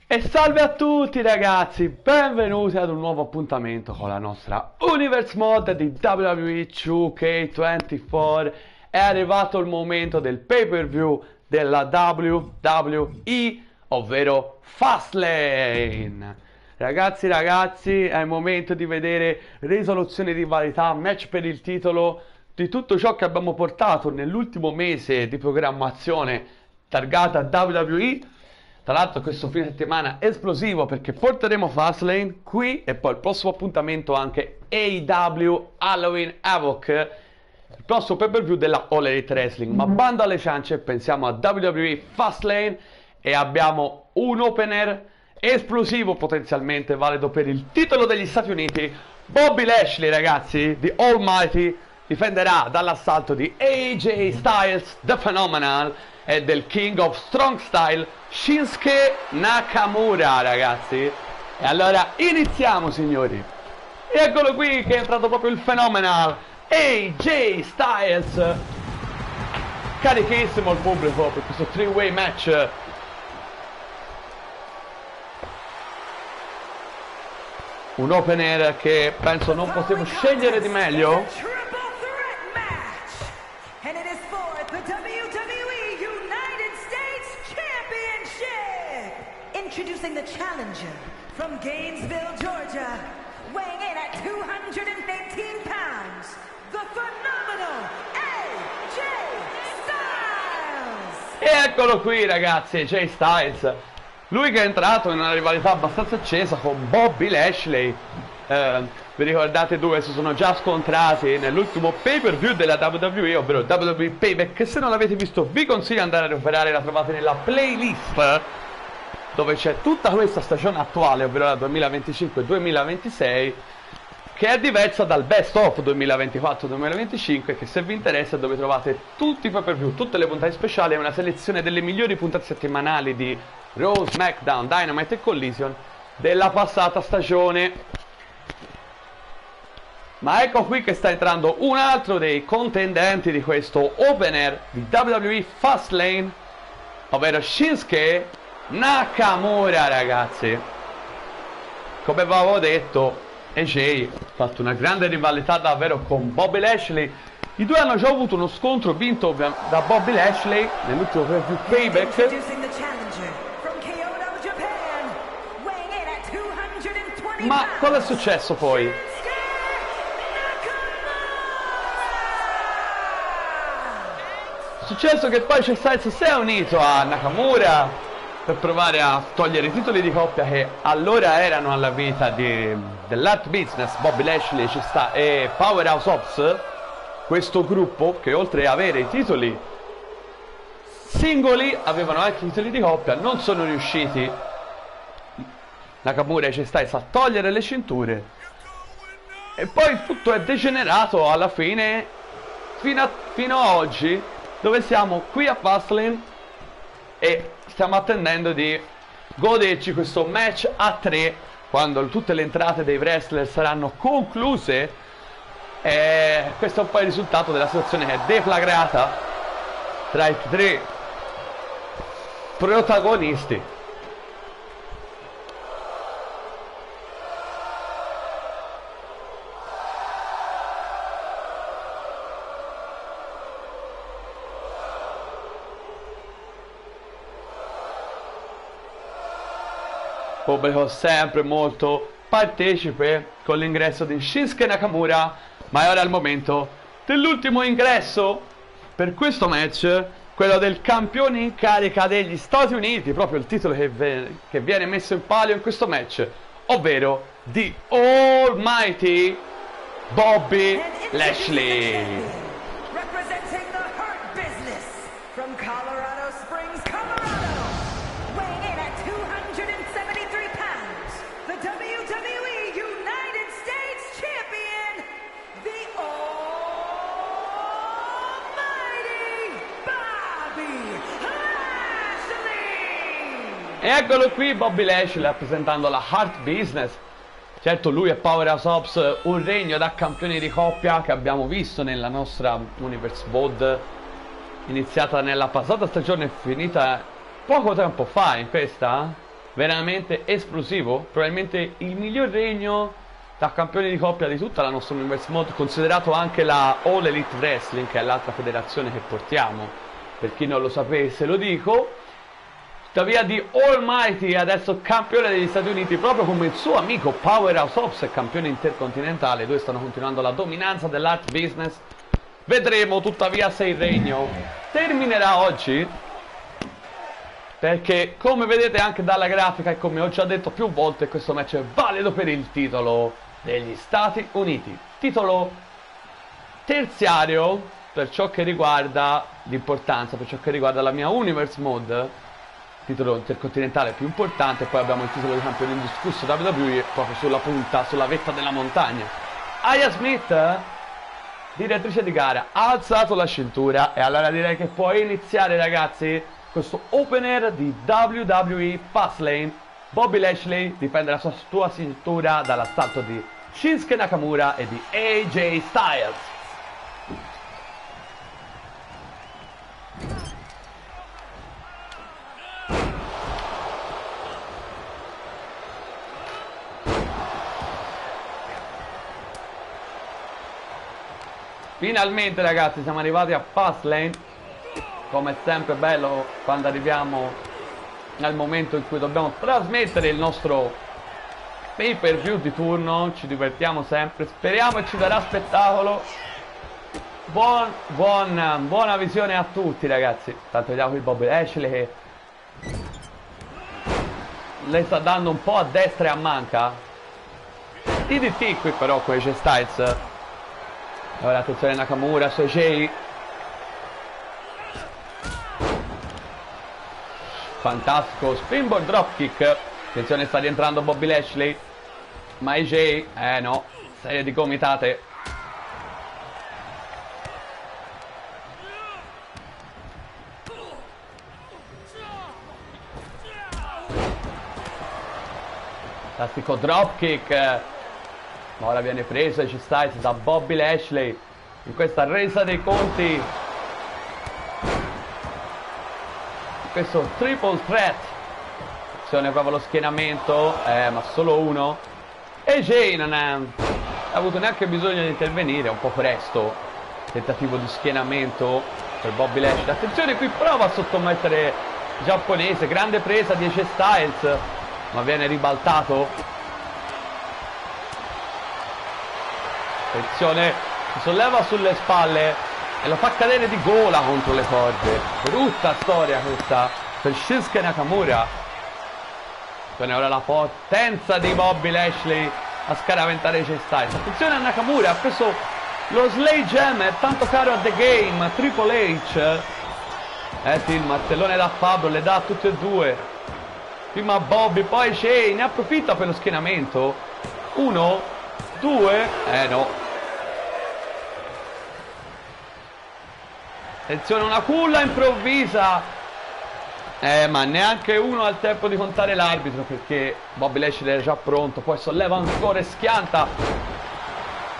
E salve a tutti ragazzi, benvenuti ad un nuovo appuntamento con la nostra Universe Mod di WWE 2K24. È arrivato il momento del pay per view della WWE, ovvero Fastlane. Ragazzi, è il momento di vedere risoluzioni di rivalità, match per il titolo, di tutto ciò che abbiamo portato nell'ultimo mese di programmazione targata WWE. Tra l'altro questo fine settimana è esplosivo perché porteremo Fastlane qui e poi il prossimo appuntamento anche AEW Halloween Havoc, il prossimo pay per view della All Elite Wrestling. Ma bando alle ciance, pensiamo a WWE Fastlane e abbiamo un opener esplosivo potenzialmente valido per il titolo degli Stati Uniti. Bobby Lashley, ragazzi, di Almighty, difenderà dall'assalto di AJ Styles, The Phenomenal, e del King of Strong Style, Shinsuke Nakamura, ragazzi. E allora iniziamo, signori. E eccolo qui che è entrato proprio il Phenomenal, AJ Styles. Carichissimo il pubblico per questo three-way match. Un opener che penso non potevo scegliere di meglio. Introducing the challenger from Gainesville, Georgia, weighing in at 218 pounds, the phenomenal AJ Styles! E eccolo qui, ragazzi, AJ Styles. Lui che è entrato in una rivalità abbastanza accesa con Bobby Lashley. Vi ricordate dove si sono già scontrati nell'ultimo pay per view della WWE, ovvero WWE Payback. Se non l'avete visto vi consiglio di andare a recuperare, la trovate nella playlist dove c'è tutta questa stagione attuale, ovvero la 2025-2026, che è diversa dal best of 2024-2025, che se vi interessa è dove trovate tutti i pay per view, tutte le puntate speciali e una selezione delle migliori puntate settimanali di Raw, SmackDown, Dynamite e Collision della passata stagione. Ma ecco qui che sta entrando un altro dei contendenti di questo opener di WWE Fastlane, ovvero Shinsuke Nakamura, ragazzi. Come avevo detto, AJ ha fatto una grande rivalità davvero con Bobby Lashley. I due hanno già avuto uno scontro vinto da Bobby Lashley nell'ultimo Payback. Ma cosa è successo poi? È successo che poi c'è Styles si è unito a Nakamura per provare a togliere i titoli di coppia che allora erano alla vita dell'Art Business, Bobby Lashley e Powerhouse Hobbs, questo gruppo che oltre ad avere i titoli singoli avevano anche i titoli di coppia. Non sono riusciti Nakamura e AJ Styles a togliere le cinture e poi il tutto è degenerato alla fine fino a oggi, dove siamo qui a Fastlane e stiamo attendendo di goderci questo match a 3 quando tutte le entrate dei wrestler saranno concluse. E questo è un po' il risultato della situazione che è deflagrata tra i tre protagonisti. Pubblico sempre molto partecipe con l'ingresso di Shinsuke Nakamura, ma è ora il momento dell'ultimo ingresso per questo match, quello del campione in carica degli Stati Uniti, proprio il titolo che viene messo in palio in questo match, ovvero The Almighty Bobby Lashley. E eccolo qui Bobby Lashley rappresentando la Heart Business. Certo, lui e Powerhouse Hobbs, un regno da campioni di coppia che abbiamo visto nella nostra Universe Mod, iniziata nella passata stagione e finita poco tempo fa in questa. veramente esplosivo, probabilmente il miglior regno da campione di coppia di tutta la nostra Universe Mod, considerato anche la All Elite Wrestling, che è l'altra federazione che portiamo, per chi non lo sapesse lo dico. Tuttavia di Almighty, adesso campione degli Stati Uniti, proprio come il suo amico Powerhouse Hobbs, campione intercontinentale. I due stanno continuando la dominanza dell'art business. Vedremo tuttavia se il regno terminerà oggi, perché come vedete anche dalla grafica e come ho già detto più volte, questo match è valido per il titolo degli Stati Uniti, titolo terziario per ciò che riguarda l'importanza, per ciò che riguarda la mia Universe Mod, titolo intercontinentale più importante. Poi abbiamo il titolo di campione indiscusso WWE proprio sulla punta, sulla vetta della montagna. Aya Smith, direttrice di gara, ha alzato la cintura e allora direi che può iniziare, ragazzi, questo opener di WWE Fastlane. Bobby Lashley difende la sua cintura dall'assalto di Shinsuke Nakamura e di AJ Styles. Finalmente, ragazzi, siamo arrivati a Fastlane. Come è sempre bello quando arriviamo nel momento in cui dobbiamo trasmettere il nostro pay per view di turno. Ci divertiamo sempre, speriamo che ci darà spettacolo. Buona visione a tutti, ragazzi. Tanto vediamo qui Bobby Lashley che le sta dando un po' a destra e a manca. DDT qui però con AJ Styles. Ora attenzione Nakamura su AJ. Fantastico springboard dropkick. Attenzione, sta rientrando Bobby Lashley, ma AJ, no, serie di gomitate. Fantastico dropkick. Ora viene preso AJ Styles da Bobby Lashley in questa resa dei conti, questo triple threat. Attenzione proprio lo schienamento, ma solo uno. AJ non ha avuto neanche bisogno di intervenire, un po' presto tentativo di schienamento per Bobby Lashley. Attenzione, qui prova a sottomettere il giapponese, grande presa di AJ Styles, ma viene ribaltato. Attenzione, si solleva sulle spalle e lo fa cadere di gola contro le corde. Brutta storia questa per Shinsuke Nakamura. Ora la potenza di Bobby Lashley a scaraventare AJ Styles. Attenzione a Nakamura, ha preso lo Sledge Hammer tanto caro a The Game, Triple H. Sì, il martellone da fabbro, le dà a tutti e due. Prima Bobby, poi AJ, ne approfitta per lo schienamento. 1, 2, no. Attenzione, una culla improvvisa. Ma neanche uno ha il tempo di contare l'arbitro, perché Bobby Lashley era già pronto. Poi solleva ancora e schianta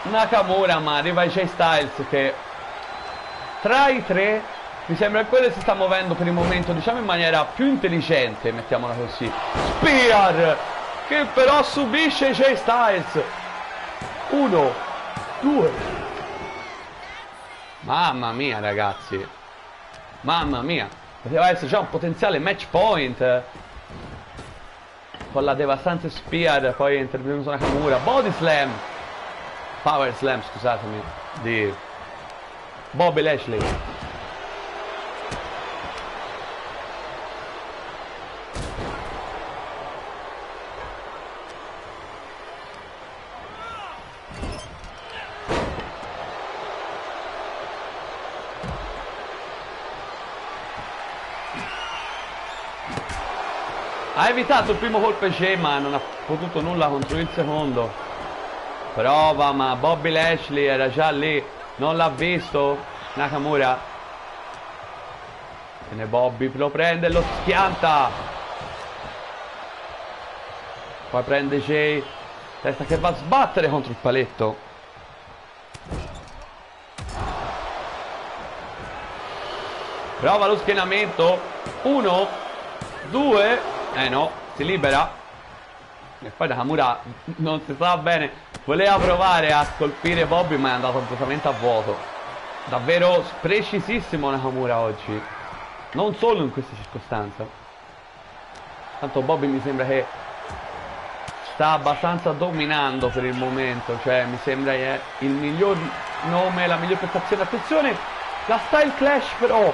Nakamura, ma arriva AJ Styles che tra i tre mi sembra che quello si sta muovendo per il momento, diciamo in maniera più intelligente, mettiamola così. Spear che però subisce AJ Styles. 1, 2. Mamma mia, ragazzi, mamma mia, poteva essere già un potenziale match point con la devastante Spear. Poi è intervenuto Nakamura, body slam, power slam, scusatemi, di Bobby Lashley. Ha evitato il primo colpo AJ, ma non ha potuto nulla contro il secondo. Prova, ma Bobby Lashley era già lì, non l'ha visto Nakamura. E Bobby lo prende e lo schianta. Poi prende AJ, testa che va a sbattere contro il paletto. Prova lo schienamento. 1, 2, no, si libera e poi Nakamura non si sa bene, voleva provare a colpire Bobby ma è andato completamente a vuoto. Davvero precisissimo Nakamura oggi, non solo in queste circostanze. Tanto Bobby mi sembra che sta abbastanza dominando per il momento, cioè mi sembra che il miglior nome, la miglior prestazione. Attenzione, la Style Clash però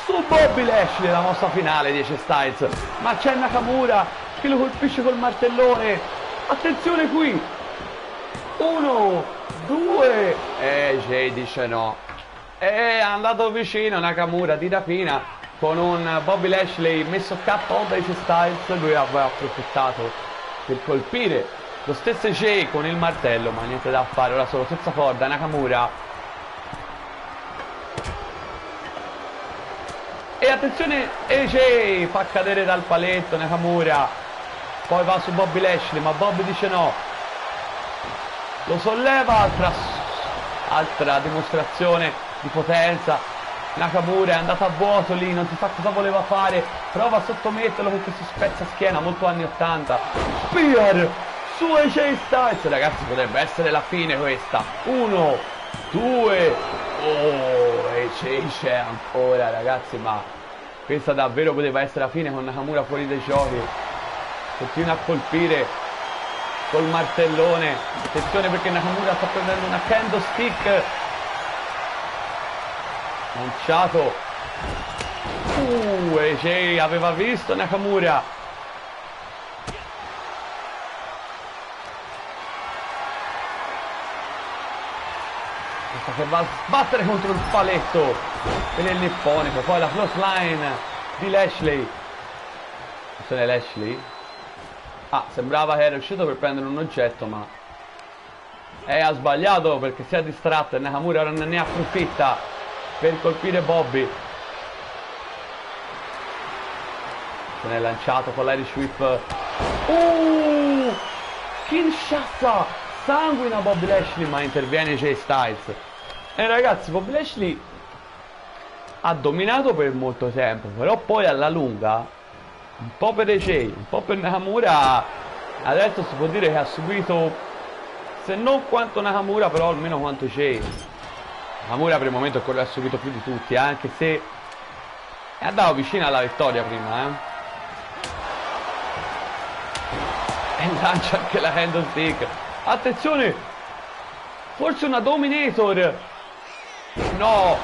su Bobby Lashley, la mossa finale di AJ Styles, ma c'è Nakamura che lo colpisce col martellone. Attenzione qui, 1, 2, AJ dice no, è andato vicino Nakamura di rapina con un Bobby Lashley messo KO da AJ Styles. Lui aveva approfittato per colpire lo stesso AJ con il martello, ma niente da fare. Ora solo terza corda, Nakamura. E attenzione, AJ fa cadere dal paletto Nakamura, poi va su Bobby Lashley ma Bobby dice no, lo solleva. Altra dimostrazione di potenza. Nakamura è andato a vuoto lì, non si sa cosa voleva fare, prova a sottometterlo con questo spezza-schiena molto anni 80. Spear su AJ Styles, ragazzi, potrebbe essere la fine questa. 1, 2, oh, AJ c'è ancora, ragazzi, ma questa davvero poteva essere la fine con Nakamura fuori dai giochi. Continua a colpire col martellone. Attenzione perché Nakamura sta prendendo una candlestick. Lanciato. AJ aveva visto Nakamura. Questa che va a sbattere contro il paletto per il nipponico. Poi la clothesline di Lashley. Attenzione Lashley. Ah, sembrava che era uscito per prendere un oggetto, ma ha sbagliato perché si è distratto e Nakamura ora ne approfitta per colpire Bobby. Se ne è lanciato con l'Irish Whip. Kinshasa! Sanguina Bobby Lashley, ma interviene Jay Styles. E ragazzi, Bobby Lashley ha dominato per molto tempo, però poi alla lunga, un po' per AJ, un po' per Nakamura, adesso si può dire che ha subito, se non quanto Nakamura, però almeno quanto AJ. Nakamura per il momento è quello che ha subito più di tutti, anche se è andato vicino alla vittoria prima, E lancia anche la candlestick. Attenzione, forse una Dominator. No,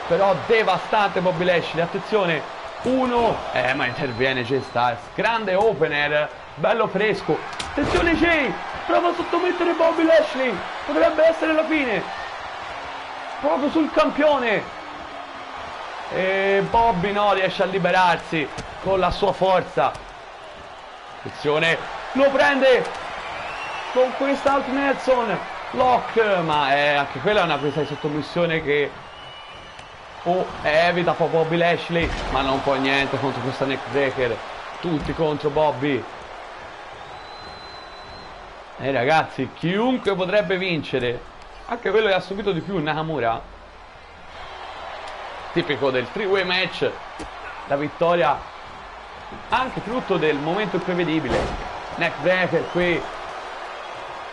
però devastante Bobby Lashley. Attenzione, 1, ma interviene Jay Styles. Grande opener, bello fresco. Attenzione Jay, prova a sottomettere Bobby Lashley, potrebbe essere la fine. Proprio sul campione. E Bobby no, riesce a liberarsi con la sua forza. Attenzione, lo prende con questa Alt Nelson Lock, ma anche quella è una presa di sottomissione che evita poi Bobby Lashley, ma non può niente contro questa neckbreaker. Tutti contro Bobby. E ragazzi, chiunque potrebbe vincere, anche quello che ha subito di più Nakamura. Tipico del 3-way match, la vittoria anche frutto del momento imprevedibile. Neckbreaker qui.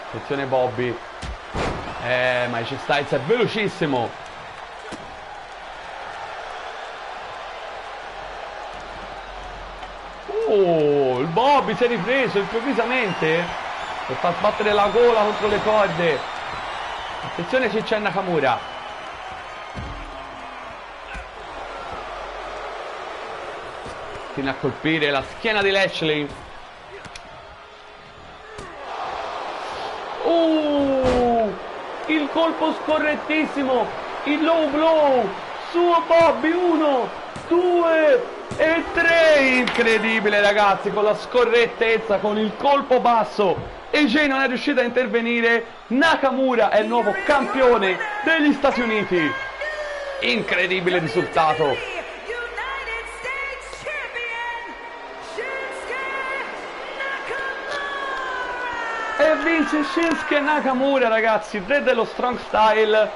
Attenzione Bobby, ma AJ Styles è velocissimo. Il Bobby si è ripreso improvvisamente per far sbattere la gola contro le corde. Attenzione se c'è Nakamura. Fino a colpire la schiena di Lashley. Il colpo scorrettissimo, il low blow su Bobby. 1, 2 e 3. Incredibile ragazzi, con la scorrettezza, con il colpo basso AJ non è riuscito a intervenire. Nakamura è il nuovo campione degli Stati Uniti. Incredibile risultato. E vince Shinsuke Nakamura, ragazzi, re dello strong style.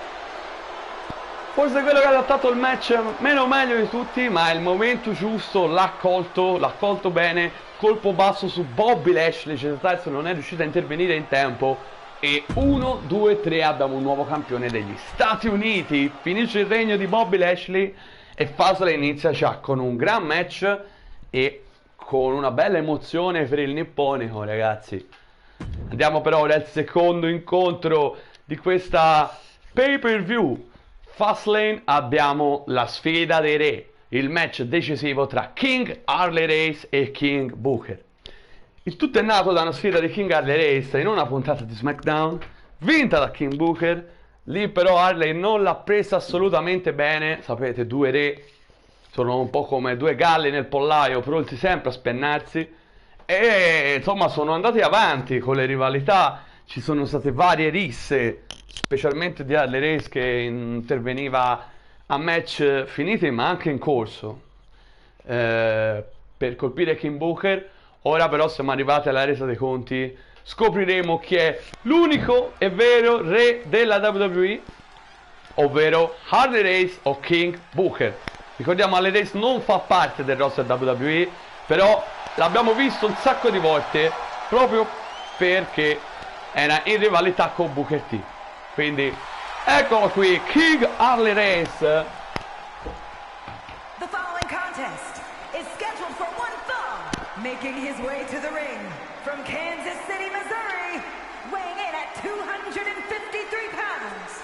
Forse quello che ha adattato il match meno meglio di tutti, ma è il momento giusto, l'ha colto bene, colpo basso su Bobby Lashley, Cesar Tyson non è riuscito a intervenire in tempo e 1, 2, 3 abbiamo un nuovo campione degli Stati Uniti, finisce il regno di Bobby Lashley e Fastlane inizia già con un gran match e con una bella emozione per il nipponico, ragazzi. Andiamo però ora al secondo incontro di questa pay-per-view. Fastlane abbiamo la sfida dei re, il match decisivo tra King Harley Race e King Booker. Il tutto è nato da una sfida di King Harley Race in una puntata di SmackDown, vinta da King Booker. Lì però Harley non l'ha presa assolutamente bene, sapete, due re sono un po' come due galli nel pollaio, pronti sempre a spennarsi. E insomma sono andati avanti con le rivalità, ci sono state varie risse, specialmente di Harley Race che interveniva a match finiti ma anche in corso per colpire King Booker. Ora però siamo arrivati alla resa dei conti, scopriremo chi è l'unico e vero re della WWE, ovvero Harley Race o King Booker. Ricordiamo, Harley Race non fa parte del roster WWE, però l'abbiamo visto un sacco di volte proprio perché era in rivalità con Booker T. Quindi eccolo qui, King Harley Race. The following contest is scheduled for one fall, making his way to the ring from Kansas City, Missouri, weighing in at 253 pounds,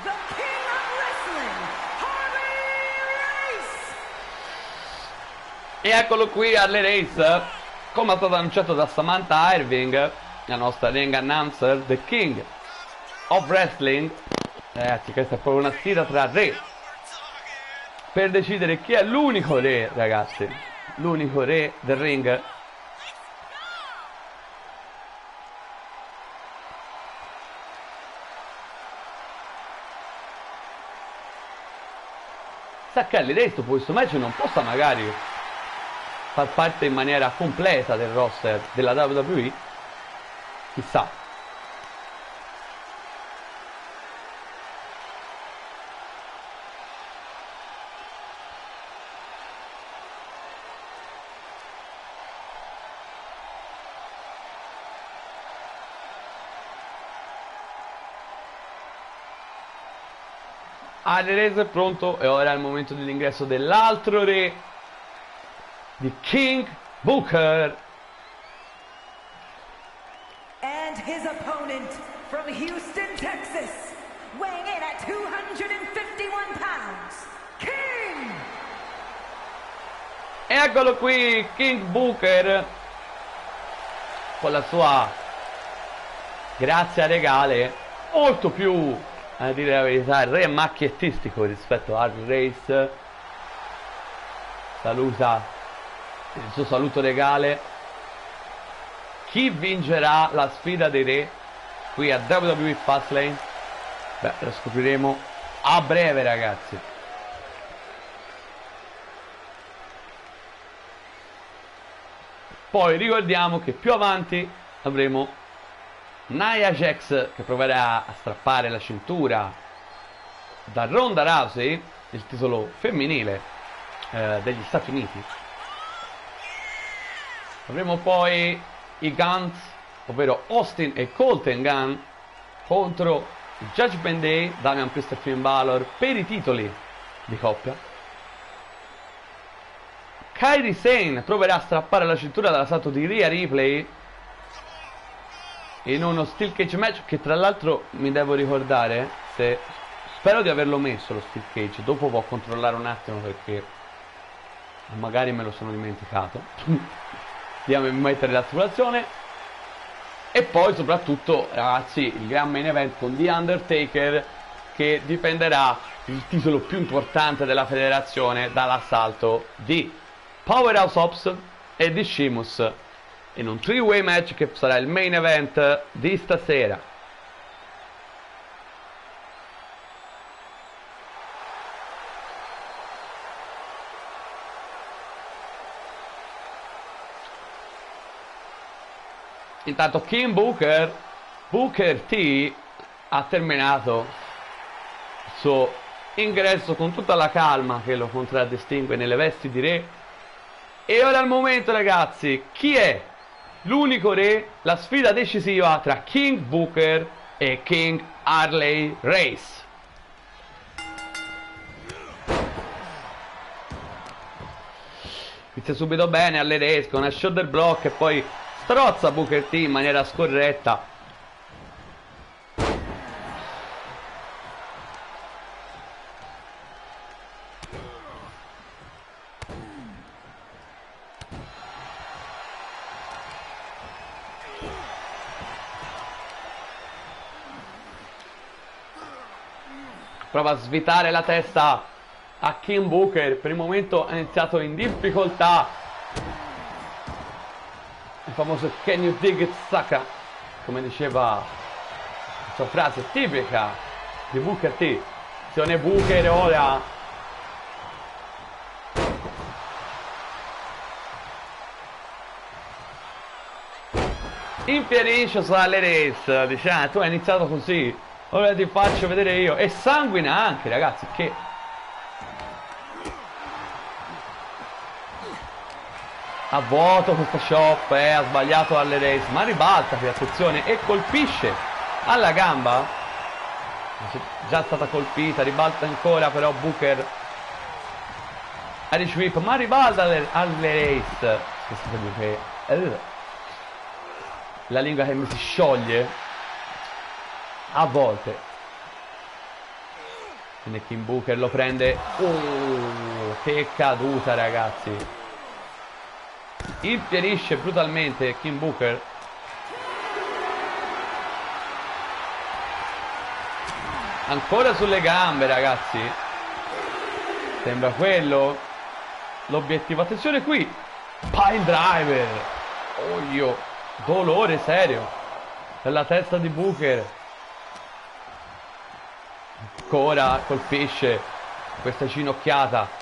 the King of Wrestling, Harley Race! E eccolo qui Harley Race, come è stato annunciato da Samantha Irving, la nostra ring announcer, The King of Wrestling. Ragazzi, questa è proprio una sfida tra re per decidere chi è l'unico re, ragazzi, l'unico re del ring. Sa che Harley Race dopo questo match non possa magari far parte in maniera completa del roster della WWE, chissà. Harley Race è pronto e ora è il momento dell'ingresso dell'altro re, di King Booker. And his opponent from Houston, Texas, weighing in at 251 pounds, King! E eccolo qui, King Booker, con la sua grazia regale, molto più, a dire la verità, il re è macchiettistico rispetto a Harley Race. Saluta il suo saluto regale. Chi vincerà la sfida dei re qui a WWE Fastlane? Beh, lo scopriremo a breve, ragazzi. Poi ricordiamo che più avanti avremo Nia Jax che proverà a strappare la cintura da Ronda Rousey, il titolo femminile degli Stati Uniti. Avremo poi i Guns, ovvero Austin e Colten Gunn, contro il Judgment Day, Damian Priest e Finn Balor per i titoli di coppia. Kairi Sane proverà a strappare la cintura dalla salto di Rhea Ripley in uno Steel Cage match che tra l'altro mi devo ricordare, se spero di averlo messo lo Steel Cage, dopo può controllare un attimo perché magari me lo sono dimenticato. Andiamo a mettere la simulazione. E poi soprattutto, ragazzi, il gran main event con The Undertaker che difenderà il titolo più importante della federazione dall'assalto di Powerhouse Hobbs e di Sheamus in un 3-way match che sarà il main event di stasera. Intanto King Booker T ha terminato il suo ingresso con tutta la calma che lo contraddistingue nelle vesti di re. E ora è il momento, ragazzi. Chi è l'unico re? La sfida decisiva tra King Booker e King Harley Race. Inizia subito bene Harley Race con una shoulder block e poi strozza Booker T in maniera scorretta. Prova a svitare la testa a King Booker. Per il momento è iniziato in difficoltà. Il famoso "Can you dig it, sucker?", come diceva la sua frase tipica di Booker T. Azione Booker ora. Impierisce su Harley Race. Dice: ah, tu hai iniziato così, ora ti faccio vedere io. E sanguina anche, ragazzi, che a vuoto questa shop, ha sbagliato Harley Race, ma ribalta qui, attenzione, e colpisce alla gamba. Già stata colpita, ribalta ancora, però Booker Irish Whip, ma ribalta Harley Race. La lingua che mi si scioglie a volte. Quindi King Booker lo prende. Che caduta, ragazzi. Impierisce brutalmente King Booker. Ancora sulle gambe, ragazzi. Sembra quello l'obiettivo. Attenzione qui, Pile Driver. Io, dolore serio per la testa di Booker. Ancora colpisce questa ginocchiata.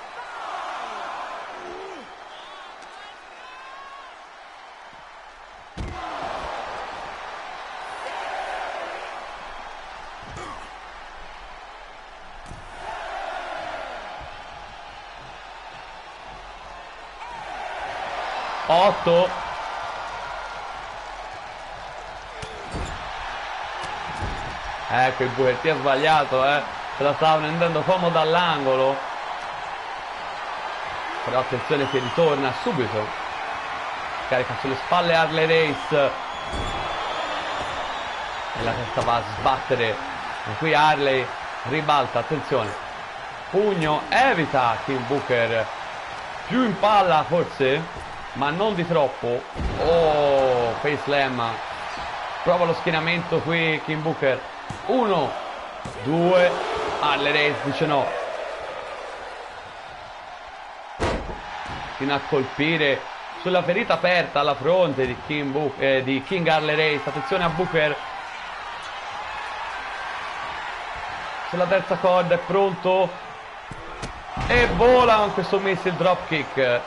Otto. Ecco, il Booker T ha sbagliato, se la stava prendendo comodo dall'angolo. Però attenzione che ritorna subito. Carica sulle spalle Harley Race. E la testa va a sbattere. E qui Harley ribalta, attenzione. Pugno, evita King Booker. Più in palla forse, ma non di troppo. Oh, face slam. Prova lo schienamento qui King Booker. 1, 2. Harley Race dice no. Fino a colpire sulla ferita aperta alla fronte di King Harley Race. Attenzione a Booker. Sulla terza corda, è pronto. E vola con questo missile dropkick.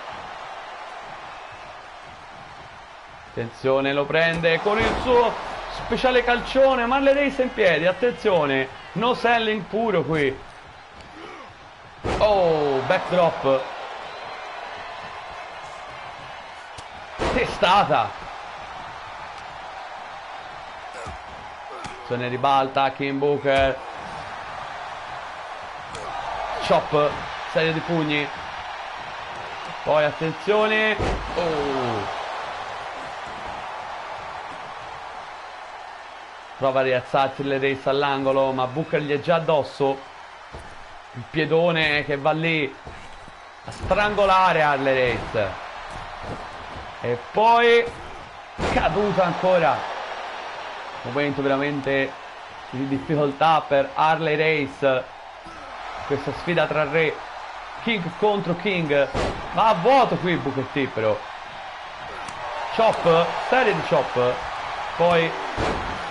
Attenzione, lo prende con il suo speciale calcione. Harley Race in piedi, attenzione. No selling puro qui. Oh, backdrop. Testata. Se ne ribalta King Booker. Chop, serie di pugni. Poi attenzione. Oh. Prova a rialzarsi le Race all'angolo, ma Booker gli è già addosso. Il piedone che va lì a strangolare Harley Race. E poi caduta ancora. Momento veramente di difficoltà per Harley Race. Questa sfida tra re. King contro King. Ma a vuoto qui Booker T però. Chop, serie di chop. Poi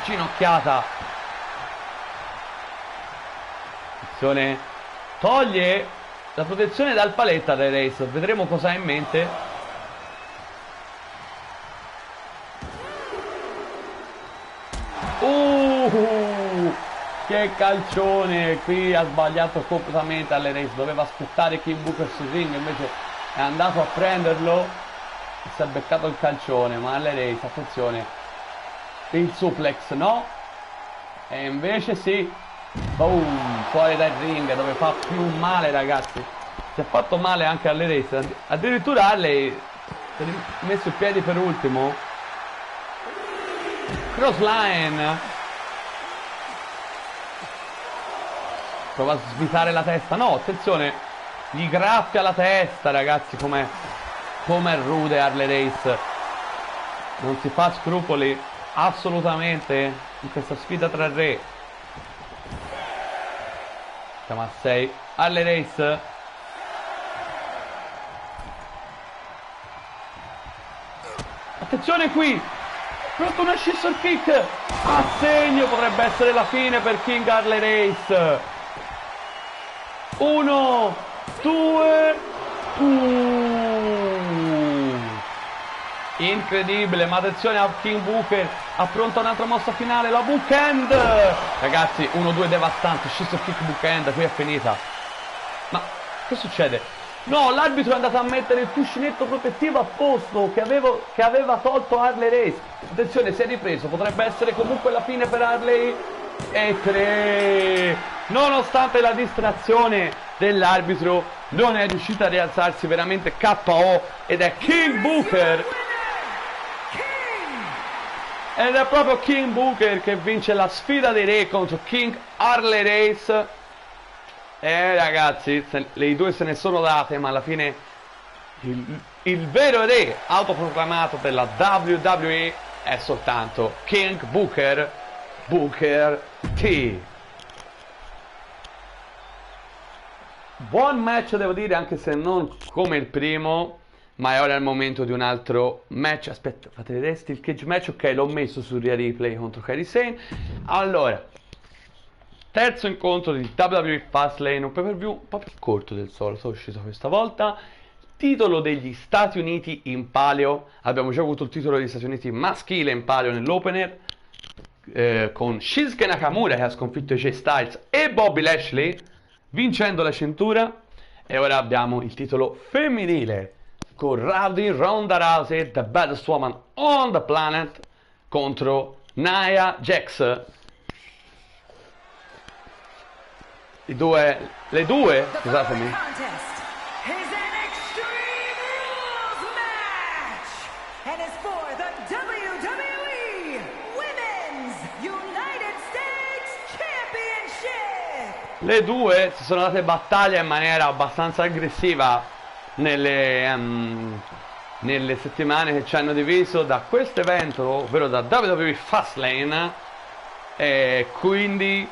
ginocchiata. Attenzione. Toglie la protezione dal paletto Harley Race. Vedremo cosa ha in mente. Che calcione, qui ha sbagliato completamente Harley Race, doveva aspettare King Booker sul ring, invece è andato a prenderlo e si è beccato il calcione. Ma Harley Race, attenzione, il suplex no, e invece sì, boom, fuori dal ring dove fa più male, ragazzi. Si è fatto male anche Harley Race, addirittura Harley si è messo i piedi per ultimo. Crossline, prova a svitare la testa, no, attenzione, gli graffia la testa, ragazzi. Com'è rude Harley Race, non si fa scrupoli assolutamente in questa sfida tra re. Siamo a 6. Harley Race, attenzione qui, pronto una scissor kick a segno, potrebbe essere la fine per King Harley Race. 1, 2, incredibile, ma attenzione a King Booker, appronta un'altra mossa finale, la bookend, ragazzi, 1-2 devastante, scissor kick bookend, qui è finita. Ma che succede? No, l'arbitro è andato a mettere il cuscinetto protettivo a posto che aveva tolto Harley Race. Attenzione, si è ripreso, potrebbe essere comunque la fine per Harley. E 3, nonostante la distrazione dell'arbitro non è riuscito a rialzarsi, veramente KO, ed è King Booker, ed è proprio King Booker che vince la sfida dei re contro King Harley Race. E ragazzi, le due se ne sono date, ma alla fine il vero re autoproclamato della WWE è soltanto King Booker, Booker T. Buon match, devo dire, anche se non come il primo, ma è ora il momento di un altro match. Aspetta, fate vedere il cage match. Ok, l'ho messo su Real Replay contro Kairi Sane. Allora, terzo incontro di WWE Fastlane, un pay per view un po' più corto del solito, è uscito questa volta. Titolo degli Stati Uniti in palio. Abbiamo già avuto il titolo degli Stati Uniti maschile in palio nell'opener, con Shinsuke Nakamura che ha sconfitto AJ Styles e Bobby Lashley, vincendo la cintura. E ora abbiamo il titolo femminile con Ronda Rousey, the baddest woman on the planet, contro Nia Jax. Le due, scusatemi. Le due si sono date battaglia in maniera abbastanza aggressiva nelle settimane che ci hanno diviso da questo evento, ovvero da WWE Fastlane, e quindi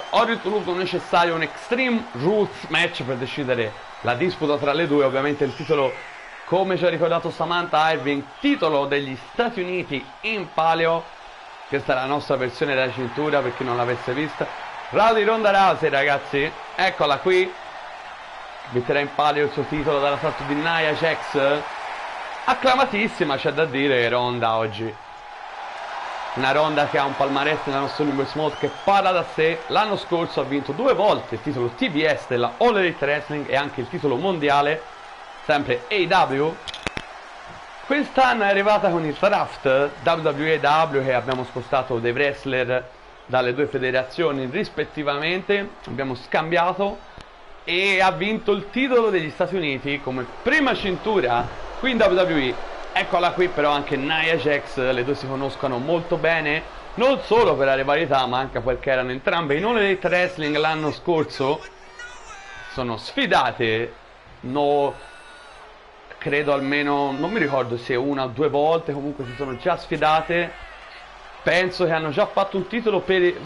ho ritenuto necessario un Extreme Rules match per decidere la disputa tra le due. Ovviamente il titolo, come ci ha ricordato Samantha Irving, titolo degli Stati Uniti in palio. Questa è la nostra versione della cintura, per chi non l'avesse vista. Ronda Rousey, ragazzi, eccola qui, metterà in palio il suo titolo dalla parte di Nia Jax. Acclamatissima, c'è da dire, Ronda oggi. Una Ronda che ha un palmarès nella nostra Universe Mode che parla da sé. L'anno scorso ha vinto 2 volte il titolo TBS della All Elite Wrestling e anche il titolo mondiale, sempre AEW. Quest'anno è arrivata con il draft WWE che abbiamo spostato dei wrestler dalle due federazioni rispettivamente, abbiamo scambiato, e ha vinto il titolo degli Stati Uniti come prima cintura qui in WWE. Eccola qui però anche Nia Jax, le due si conoscono molto bene, non solo per la rivalità ma anche perché erano entrambe in All Elite Wrestling l'anno scorso, sono sfidate, credo almeno, non mi ricordo se 1 o 2 volte, comunque si sono già sfidate. Penso che hanno già fatto un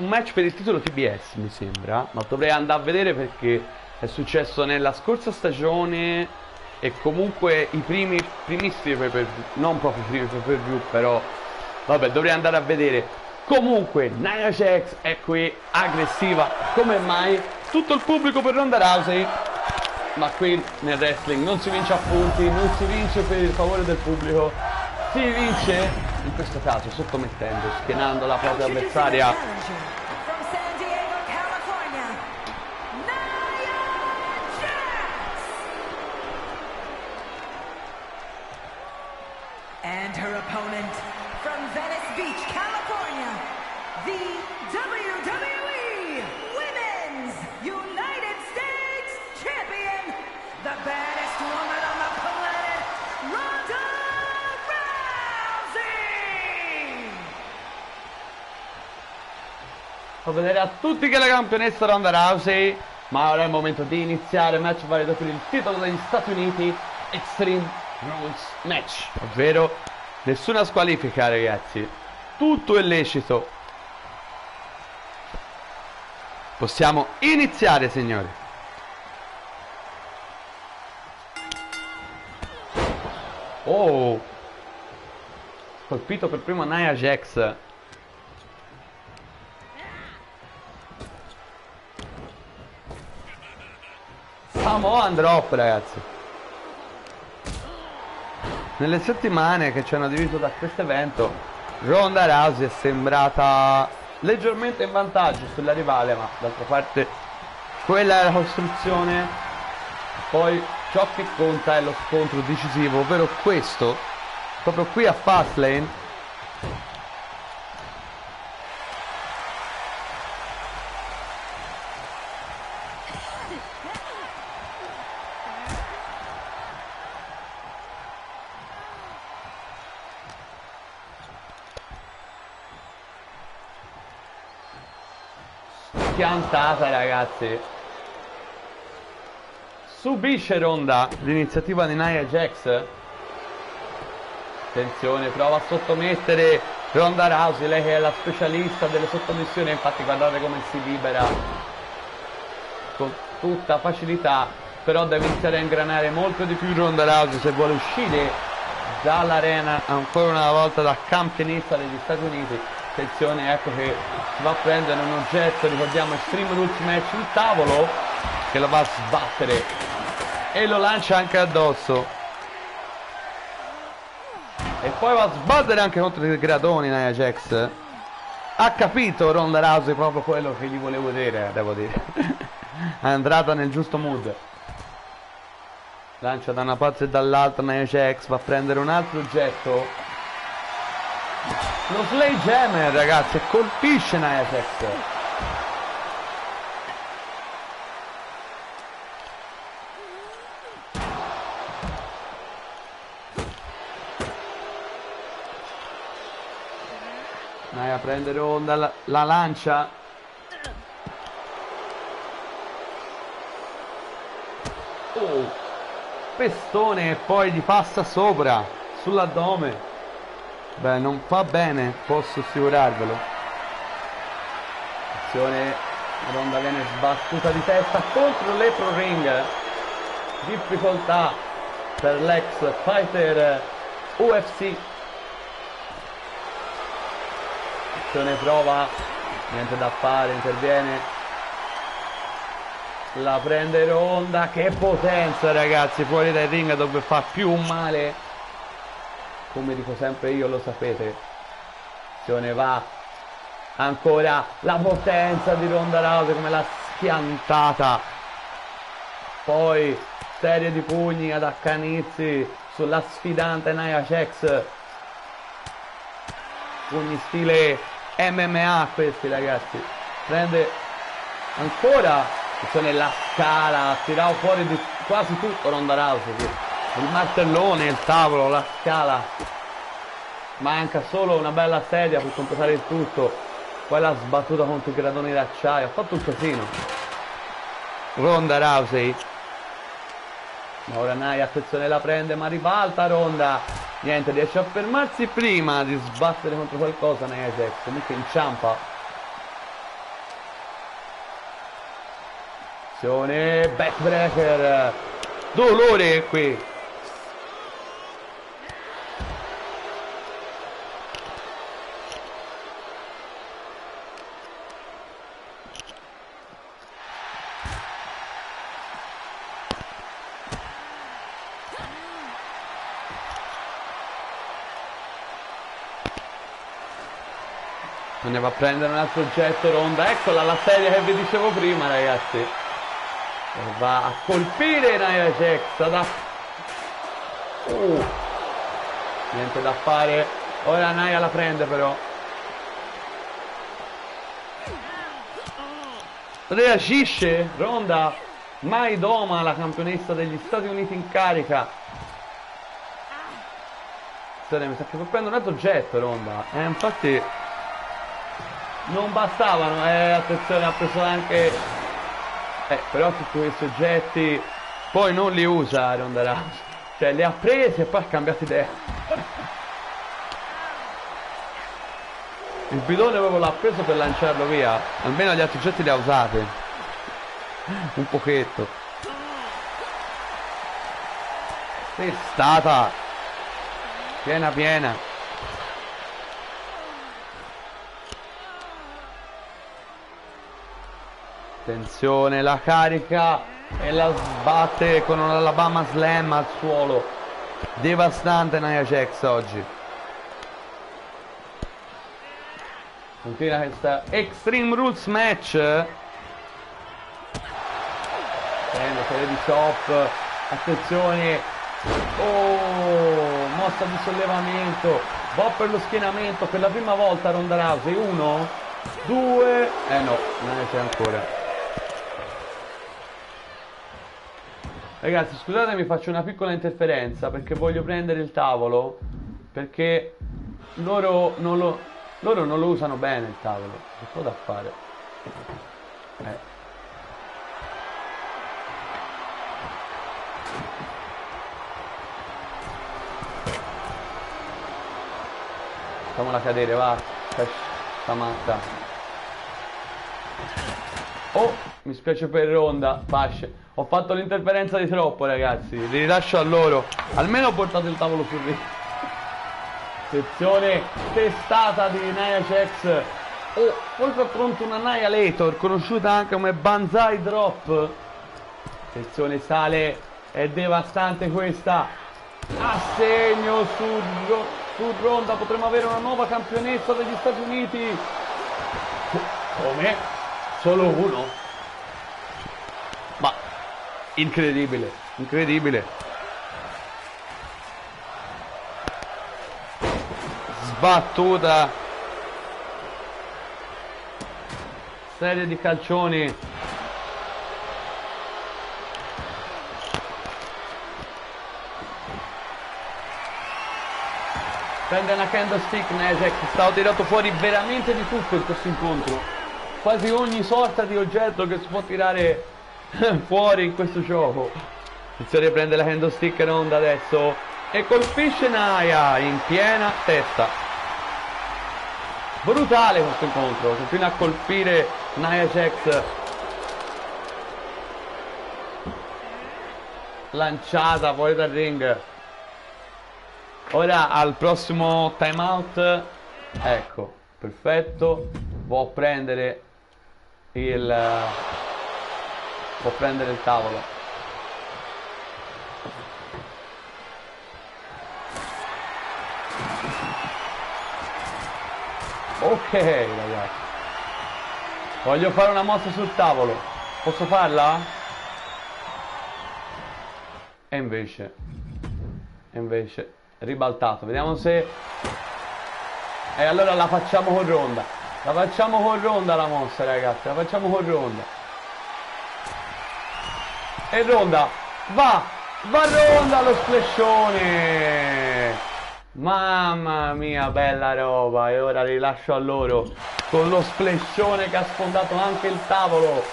match per il titolo TBS, mi sembra, ma dovrei andare a vedere perché è successo nella scorsa stagione e comunque i primissimi pay per view, non proprio i primi pay per view, però vabbè, dovrei andare a vedere. Comunque Nia Jax è qui, aggressiva come mai, tutto il pubblico per Ronda Rousey. Ma qui nel wrestling non si vince a punti, non si vince per il favore del pubblico, si vince, in questo caso sottomettendo, schienando la propria avversaria. From San Diego, California, Nia Jax. And her opponent from Venice Beach, California, the WWE Women's United States Champion, the baddest woman on the planet, Ronda Rousey! Fa vedere a tutti che la campionessa Ronda Rousey, ma ora è il momento di iniziare il match valido per il titolo degli Stati Uniti, Extreme Rules Match, ovvero nessuna squalifica, ragazzi, tutto è lecito. Possiamo iniziare, signori. Oh, colpito per primo Nia Jax. Samoan drop, ragazzi. Nelle settimane che ci hanno diviso da questo evento, Ronda Rousey è sembrata leggermente in vantaggio sulla rivale, ma d'altra parte quella è la costruzione. Poi ciò che conta è lo scontro decisivo, ovvero questo, proprio qui a Fastlane. Piantata, ragazzi. Subisce Ronda l'iniziativa di Nia Jax. Attenzione, prova a sottomettere Ronda Rousey, lei che è la specialista delle sottomissioni, infatti guardate come si libera con tutta facilità, però deve iniziare a ingranare molto di più Ronda Rousey se vuole uscire dall'arena ancora una volta da campionessa degli Stati Uniti. Attenzione, ecco che si va a prendere un oggetto, ricordiamo Extreme Rules Match, il tavolo, che lo va a sbattere e lo lancia anche addosso. E poi va a sbattere anche contro i gradoni Nia Jax. Ha capito Ronda Rousey proprio quello che gli volevo dire, devo dire. È entrata nel giusto mood. Lancia da una parte e dall'altra Nia Jax, va a prendere un altro oggetto. Lo Sledgehammer, ragazzi, colpisce Nia Jax. Nia prende Ronda, la lancia. Oh, pestone e poi gli passa sopra sull'addome. Beh, non fa bene, posso assicurarvelo. Attenzione, Ronda viene sbattuta di testa contro l'Apron Ring. Difficoltà per l'ex fighter UFC. Attenzione, prova, niente da fare, interviene. La prende Ronda, che potenza, ragazzi, fuori dal ring dove fa più male. Come dico sempre io, lo sapete. Attenzione, va ancora la potenza di Ronda Rousey, come l'ha schiantata. Poi serie di pugni ad accanirsi sulla sfidante Nia Jax. Pugni stile MMA questi, ragazzi. Prende ancora, attenzione, la scala, ha tirato fuori di quasi tutto Ronda Rousey. Il martellone, il tavolo, la scala. Manca solo una bella sedia per completare il tutto. Poi l'ha sbattuta contro i gradoni d'acciaio. Ha fatto un casino Ronda Rousey. Ma ora Nia, attenzione, la prende, ma ribalta Ronda. Niente, riesce a fermarsi prima di sbattere contro qualcosa Nia Jax. Comunque inciampa. Attenzione, backbreaker. Dolore qui. Se ne va a prendere un altro oggetto Ronda. Eccola la serie che vi dicevo prima, ragazzi. Va a colpire Nia Jax. Niente da fare. Ora Nia la prende però. Reagisce Ronda. Mai doma, la campionessa degli Stati Uniti in carica. Mi sta colpendo un altro oggetto Ronda. Infatti non bastavano. Attenzione, ha preso anche però tutti questi oggetti poi non li usa Ronda Rousey. Cioè li ha presi e poi ha cambiato idea. Il bidone proprio l'ha preso per lanciarlo via. Almeno gli altri oggetti li ha usati un pochetto. Testata piena piena. Attenzione, la carica e la sbatte con un Alabama Slam al suolo. Devastante Nia Jax oggi. Continua questa Extreme Rules match. Prende serie di chop. Attenzione. Mossa di sollevamento. Va per lo schienamento per la prima volta Ronda Rousey. 1, 2. No, non c'è ancora. Ragazzi, scusatemi, faccio una piccola interferenza perché voglio prendere il tavolo, perché loro non lo usano bene il tavolo. Che cosa da fare? Facciamola cadere, va. Sta matta. Mi spiace per Ronda, Fasce. Ho fatto l'interferenza di troppo, ragazzi. Li rilascio a loro. Almeno ho portato il tavolo sul ring. Sezione testata di Nia Jax. Poi fa pronto una Annihilator, conosciuta anche come Banzai Drop. Sezione sale. È devastante questa. Assegno su Ronda. Potremmo avere una nuova campionessa degli Stati Uniti. Come? Solo uno? Ma incredibile, incredibile. Sbattuta. Serie di calcioni. Prende una candlestick Nezek. Stavo tirato fuori veramente di tutto in questo incontro. Quasi ogni sorta di oggetto che si può tirare fuori in questo gioco. Attenzione, prende la candlestick Ronda adesso e colpisce Nia in piena testa. Brutale questo incontro. Continua a colpire Nia Jax. Lanciata fuori dal ring. Ora al prossimo time out. Ecco, perfetto. Può prendere il tavolo. Ok, ragazzi, voglio fare una mossa sul tavolo. Posso farla? E invece ribaltato. Vediamo se. E allora la facciamo con Ronda. La facciamo con Ronda la mossa, ragazzi. La facciamo con Ronda. E Ronda. Va Ronda allo splashone. Mamma mia, bella roba. E ora rilascio a loro con lo splashone che ha sfondato anche il tavolo.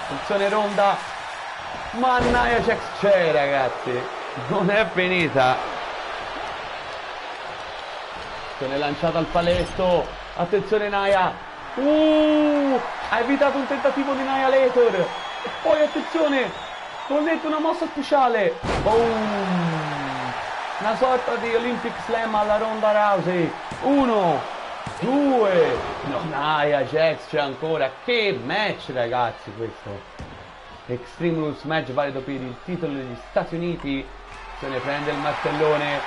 Attenzione Ronda. Ma Nia Jax c'è, ragazzi. Non è finita. Se n'è lanciata al paletto. Attenzione Nia. Ha evitato un tentativo di Annihilator. E poi attenzione, connette una mossa speciale. Una sorta di Olympic Slam alla Ronda Rousey. 1, 2. No, Nia Jax c'è ancora. Che match, ragazzi, questo. Extreme Rules match valido per il titolo degli Stati Uniti. Se ne prende il martellone.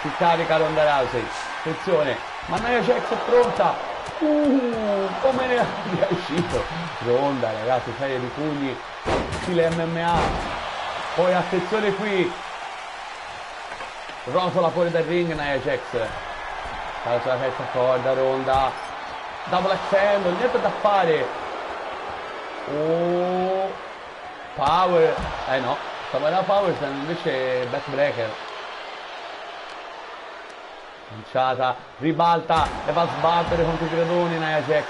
si carica Ronda Rousey, attenzione, ma Nia Jax è pronta, come ne è uscito Ronda, ragazzi, serie di pugni stile MMA, poi attenzione qui, rotola fuori dal ring Nia Jax, cala sulla terza corda Ronda, double accendo, niente da fare, power, no, stava da power, invece backbreaker, lanciata, ribalta e va a sbattere contro i gradoni Nia Jax.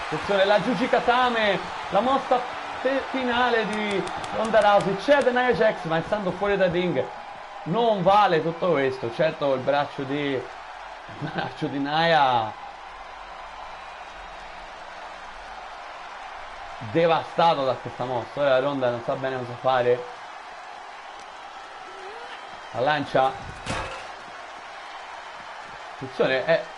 Attenzione, la Jujikatame, la mossa finale di Ronda Rousey, cede Nia Jax, ma essendo fuori dal ring non vale tutto questo. Certo il braccio di Nia devastato da questa mossa. Ora Ronda non sa bene cosa fare, la lancia, attenzione,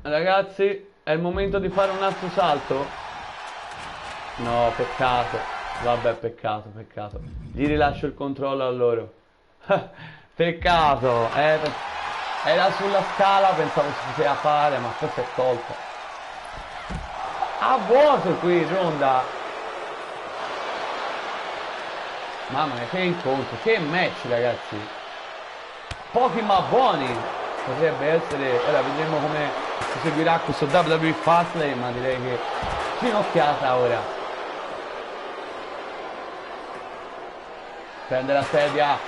ragazzi, è il momento di fare un altro salto. No, peccato. Vabbè, peccato. Gli rilascio il controllo a loro. Peccato. Era sulla scala, pensavo si poteva fare, ma poi si è tolta. A vuoto qui, Ronda. Mamma mia, che incontro, che match, ragazzi. Pochi ma buoni. Potrebbe essere, ora vedremo come si seguirà questo WWE Fastlane, ma direi che ginocchiata ora. Prende la sedia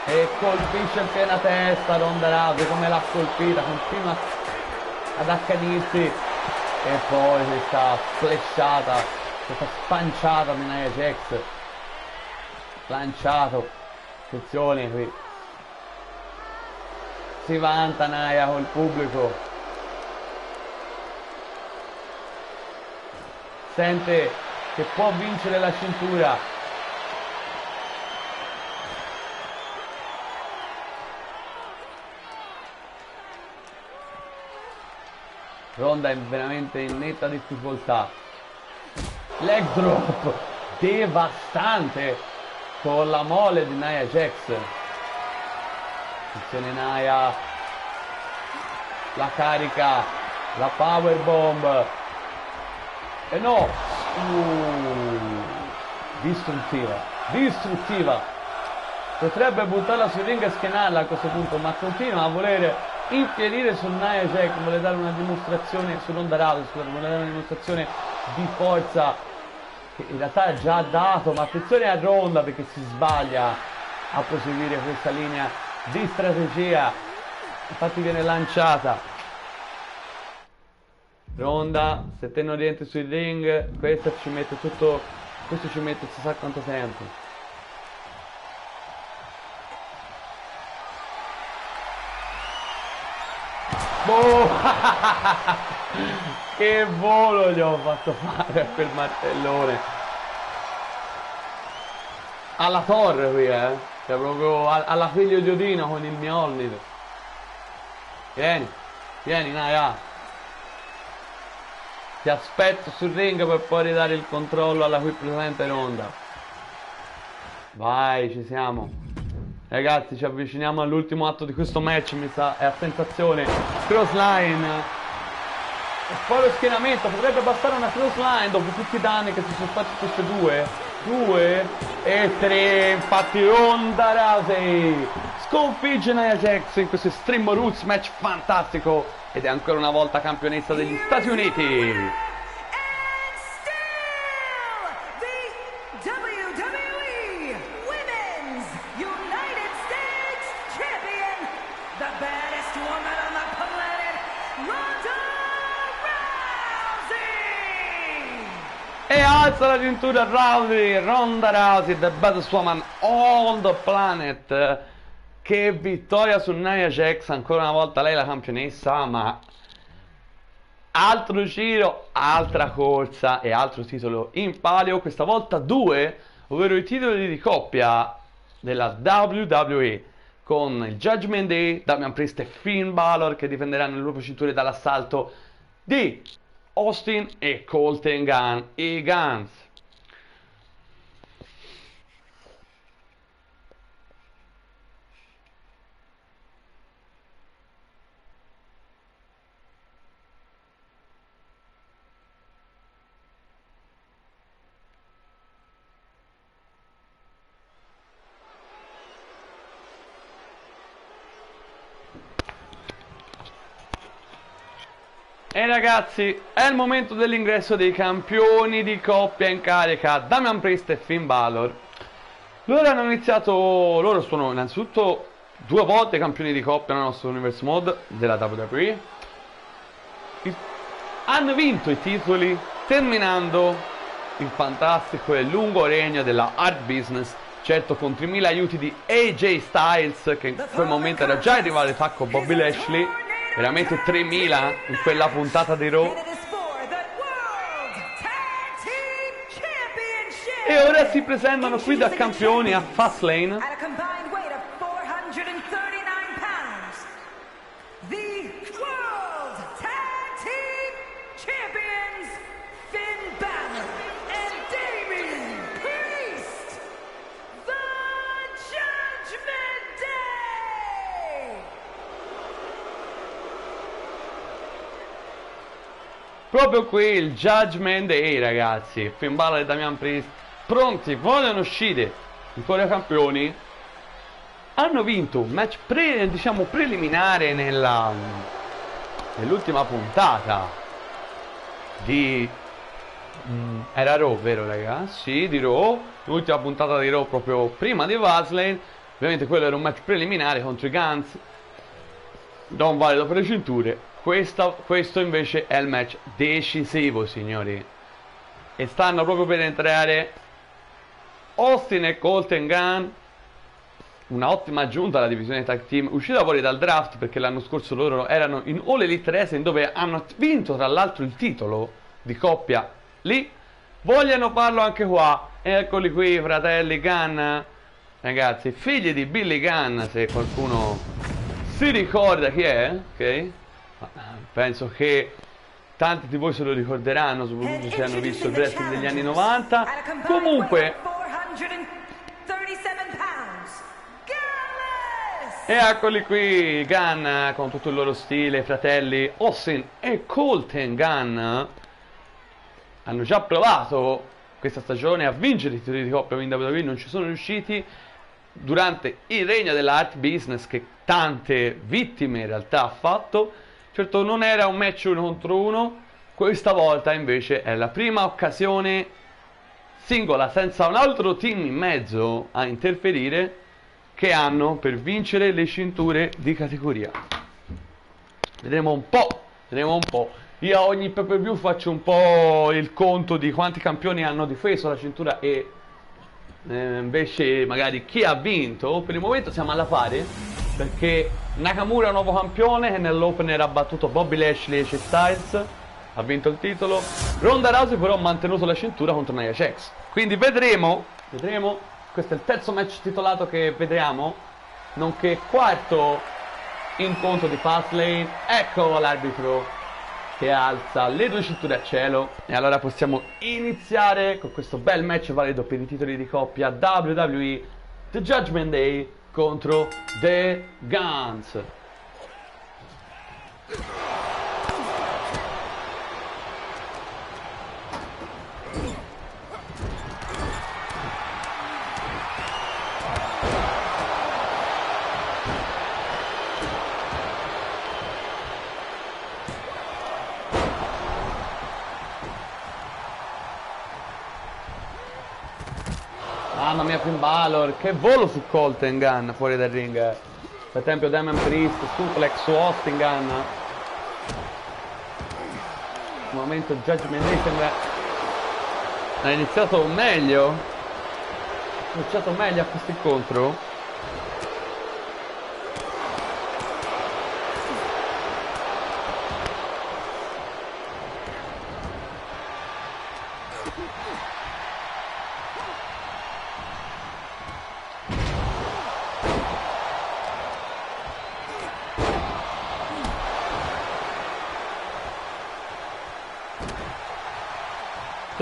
e colpisce in piena testa Ronda Rousey, come l'ha colpita, continua ad accanirsi e poi questa flashata, questa spanciata di Nia Jax, lanciato, attenzione qui. Si vanta Nia col pubblico, sente che può vincere la cintura, Ronda è veramente in netta difficoltà, leg drop devastante con la mole di Nia Jax. Attenzione Nia, la carica, la power bomb, e no, distruttiva, potrebbe buttarla sul ring e schienarla a questo punto, ma continua a voler infierire su Nia Jax, vuole dare una dimostrazione su Ronda Rousey, vuole dare una dimostrazione di forza che in realtà ha già dato, ma attenzione a Ronda perché si sbaglia a proseguire questa linea di strategia, infatti viene lanciata. Ronda, se te non rientri sui ring, questo ci mette si sa quanto tempo. Boh! Che volo gli ho fatto fare a quel martellone alla torre qui, cioè proprio alla figlio di Odino con il Mjolnir. Vieni Nia, ti aspetto sul ring per poi ridare il controllo alla qui presente Ronda. Vai, ci siamo ragazzi, ci avviciniamo all'ultimo atto di questo match, mi sa, è a sensazione, crossline e poi lo schienamento, potrebbe bastare una crossline dopo tutti i danni che si sono fatti queste due e tre, infatti Ronda Rousey sconfigge Nia Jax in questo Extreme Roots match fantastico ed è ancora una volta campionessa degli Stati Uniti. E alza la cintura Ronda Rousey, the baddest woman on the planet. Che vittoria su Nia Jax, ancora una volta lei la campionessa, ma altro giro, altra corsa e altro titolo in palio, questa volta due, ovvero i titoli di coppia della WWE con il Judgment Day, Damian Priest e Finn Balor che difenderanno le loro cinture dall'assalto di Austin e Colten Gunn, i Guns. E ragazzi, è il momento dell'ingresso dei campioni di coppia in carica, Damian Priest e Finn Balor. Loro sono innanzitutto 2 volte campioni di coppia nel nostro Universe Mode della WWE. Hanno vinto i titoli terminando il fantastico e lungo regno della Hard Business, certo con 3000 aiuti di AJ Styles, che in quel momento era già arrivato in attacco Bobby Lashley. Veramente 3000 in quella puntata di Raw. E ora si presentano qui da campioni a Fastlane. Proprio qui il Judgment Day, ragazzi. Finn Balor e Damian Priest pronti, vogliono uscire i fuori campioni. Hanno vinto un match preliminare nell'ultima puntata di era Raw, vero ragazzi? Sì, di Raw. L'ultima puntata di Raw proprio prima di Fastlane. Ovviamente quello era un match preliminare contro i Guns, non valido per le cinture. Questo invece è il match decisivo, signori. E stanno proprio per entrare Austin e Colten Gunn, una ottima aggiunta alla divisione tag team, uscita fuori dal draft perché l'anno scorso loro erano in All Elite Wrestling, dove hanno vinto tra l'altro il titolo di coppia lì. Vogliono farlo anche qua. Eccoli qui, fratelli Gunn, ragazzi, figli di Billy Gunn, se qualcuno si ricorda chi è, ok? Penso che tanti di voi se lo ricorderanno, soprattutto se hanno visto il wrestling degli anni 90. Comunque, e eccoli qui, Gunn con tutto il loro stile, fratelli Austin e Colten Gunn hanno già provato questa stagione a vincere i titoli di coppia in WWE, non ci sono riusciti durante il regno della Hard Business, che tante vittime in realtà ha fatto. Certo non era un match 1 contro 1, questa volta invece è la prima occasione singola senza un altro team in mezzo a interferire che hanno per vincere le cinture di categoria. Vedremo un po'. Io a ogni pay per view faccio un po' il conto di quanti campioni hanno difeso la cintura e invece magari chi ha vinto. Per il momento siamo alla pari, perché Nakamura è un nuovo campione che nell'opener ha battuto Bobby Lashley e AJ Styles, ha vinto il titolo. Ronda Rousey però ha mantenuto la cintura contro Nia Jax. Quindi vedremo. Questo è il terzo match titolato che vediamo, nonché quarto incontro di Fastlane. Ecco l'arbitro che alza le 2 cinture a cielo. E allora possiamo iniziare con questo bel match valido per i titoli di coppia WWE The Judgment Day contro The Guns. Mamma mia, Finn Balor, che volo su Colten Gunn fuori dal ring. Per esempio Damian Priest, suplex su Austin Gunn. Al momento Judgment Day sembra ha iniziato meglio. A questo incontro.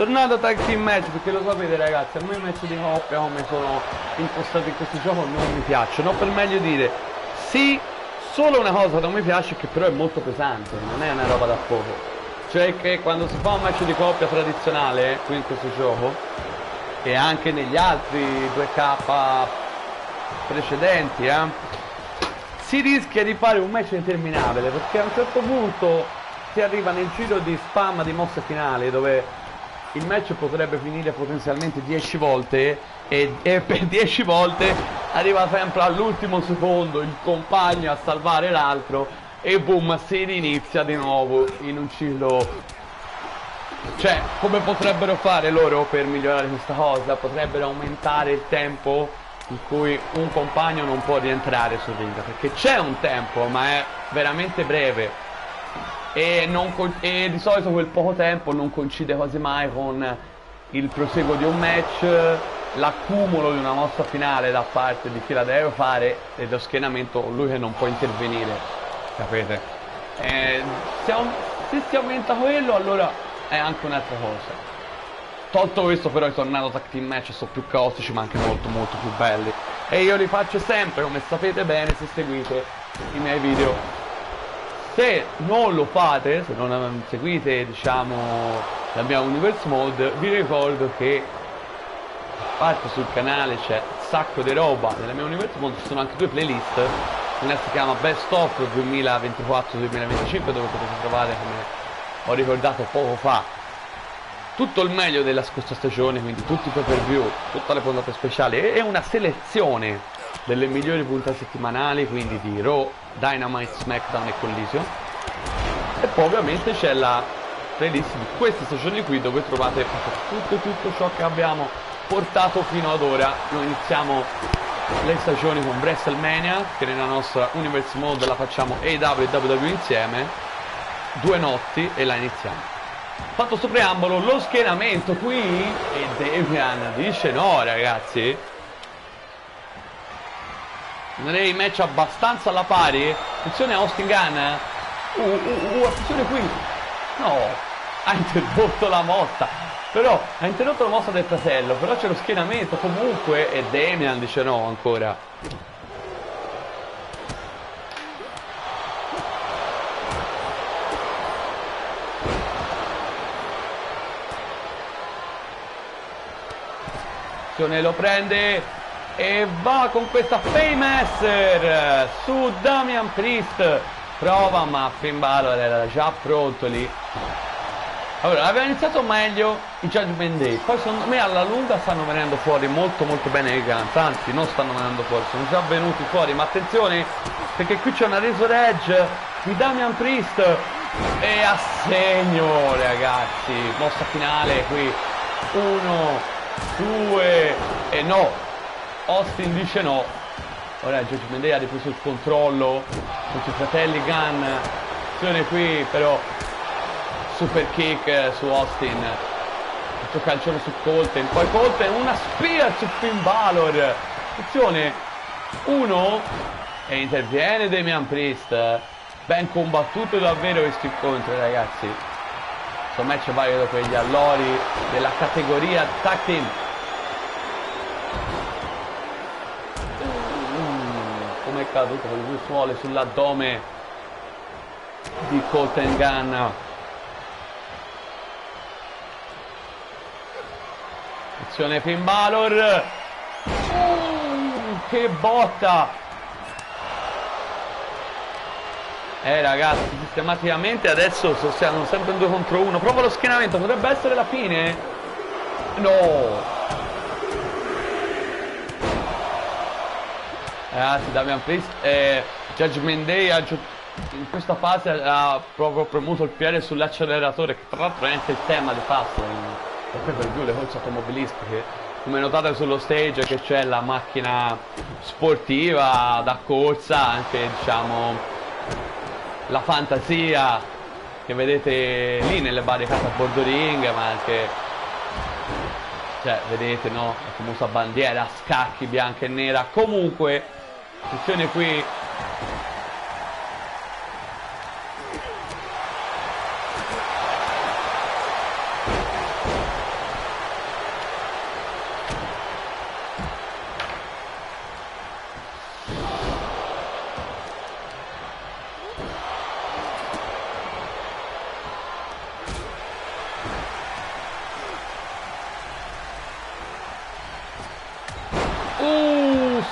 Tornando a tag team match, perché lo sapete ragazzi, a me i match di coppia come sono impostati in questo gioco non mi piacciono, per meglio dire, sì, solo una cosa non mi piace che però è molto pesante, non è una roba da poco. Cioè che quando si fa un match di coppia tradizionale, qui in questo gioco, e anche negli altri 2K precedenti, si rischia di fare un match interminabile, perché a un certo punto si arriva nel giro di spam di mosse finali dove il match potrebbe finire potenzialmente 10 volte e per 10 volte arriva sempre all'ultimo secondo il compagno a salvare l'altro e boom, si rinizia di nuovo in un ciclo. Cioè, come potrebbero fare loro per migliorare questa cosa? Potrebbero aumentare il tempo in cui un compagno non può rientrare sul ring, perché c'è un tempo ma è veramente breve. E di solito quel poco tempo non coincide quasi mai con il proseguo di un match, l'accumulo di una mossa finale da parte di chi la deve fare e lo schienamento, lui che non può intervenire, capite? Se si aumenta quello allora è anche un'altra cosa. Tolto questo però i tornado tag team match sono più caotici ma anche molto molto più belli e io li faccio sempre, come sapete bene se seguite i miei video. Se non lo fate, se non seguite diciamo la mia Universe Mode, vi ricordo che a parte sul canale c'è un sacco di roba. Nella mia Universe Mode ci sono anche due playlist, una si chiama Best of 2024-2025 dove potete trovare, come ho ricordato poco fa, tutto il meglio della scorsa stagione, quindi tutti i pay per view, tutte le puntate speciali e una selezione delle migliori puntate settimanali, quindi di Raw, Dynamite, SmackDown e Collision. E poi ovviamente c'è la playlist di queste stagioni qui dove trovate tutto ciò che abbiamo portato fino ad ora. Noi iniziamo le stagioni con WrestleMania, che nella nostra Universe Mode la facciamo AEW e WWE insieme, 2 notti e la iniziamo. Fatto sto preambolo, lo schienamento qui e Damian dice no ragazzi, direi match abbastanza alla pari. Attenzione a Austin Gunn, attenzione qui, no, ha interrotto la mossa, però ha interrotto la mossa del fratello, però c'è lo schienamento comunque e Damian dice no ancora. Lo prende e va con questa Fameasser su Damian Priest, prova ma Finn Balor era già pronto lì. Allora aveva iniziato meglio i Judgment Day, poi secondo me alla lunga stanno venendo fuori molto bene i Guns, anzi non stanno venendo fuori, sono già venuti fuori, ma attenzione perché qui c'è una Razor Edge di Damian Priest e a segno ragazzi, mossa finale qui, 1, 2 e no, Austin dice no. Ora Judgment Day ha ripreso il controllo con i fratelli Gunn. Attenzione qui però, super kick su Austin, questo calcione su Colten, poi Colten una spear su Finn Balor. Attenzione, 1 e interviene Damian Priest. Ben combattuto davvero questo incontro ragazzi. Questo match è valido per gli allori della categoria tag team. Come è caduto con il suole sull'addome di Colten Gunn. Attenzione Finn Balor. Che botta. Ragazzi, sistematicamente adesso siamo sempre in 2 contro 1. Prova lo schienamento, potrebbe essere la fine? No! Ragazzi, Damian Priest Judgment Day in questa fase ha proprio premuto il piede sull'acceleratore, che tra l'altro è anche il tema di Fastlane, poi per giù le corse automobilistiche. Come notate sullo stage che c'è la macchina sportiva da corsa, anche diciamo la fantasia che vedete lì nelle barricate a bordo ring, ma anche, cioè, vedete, no? La famosa bandiera a scacchi bianca e nera. Comunque, attenzione qui.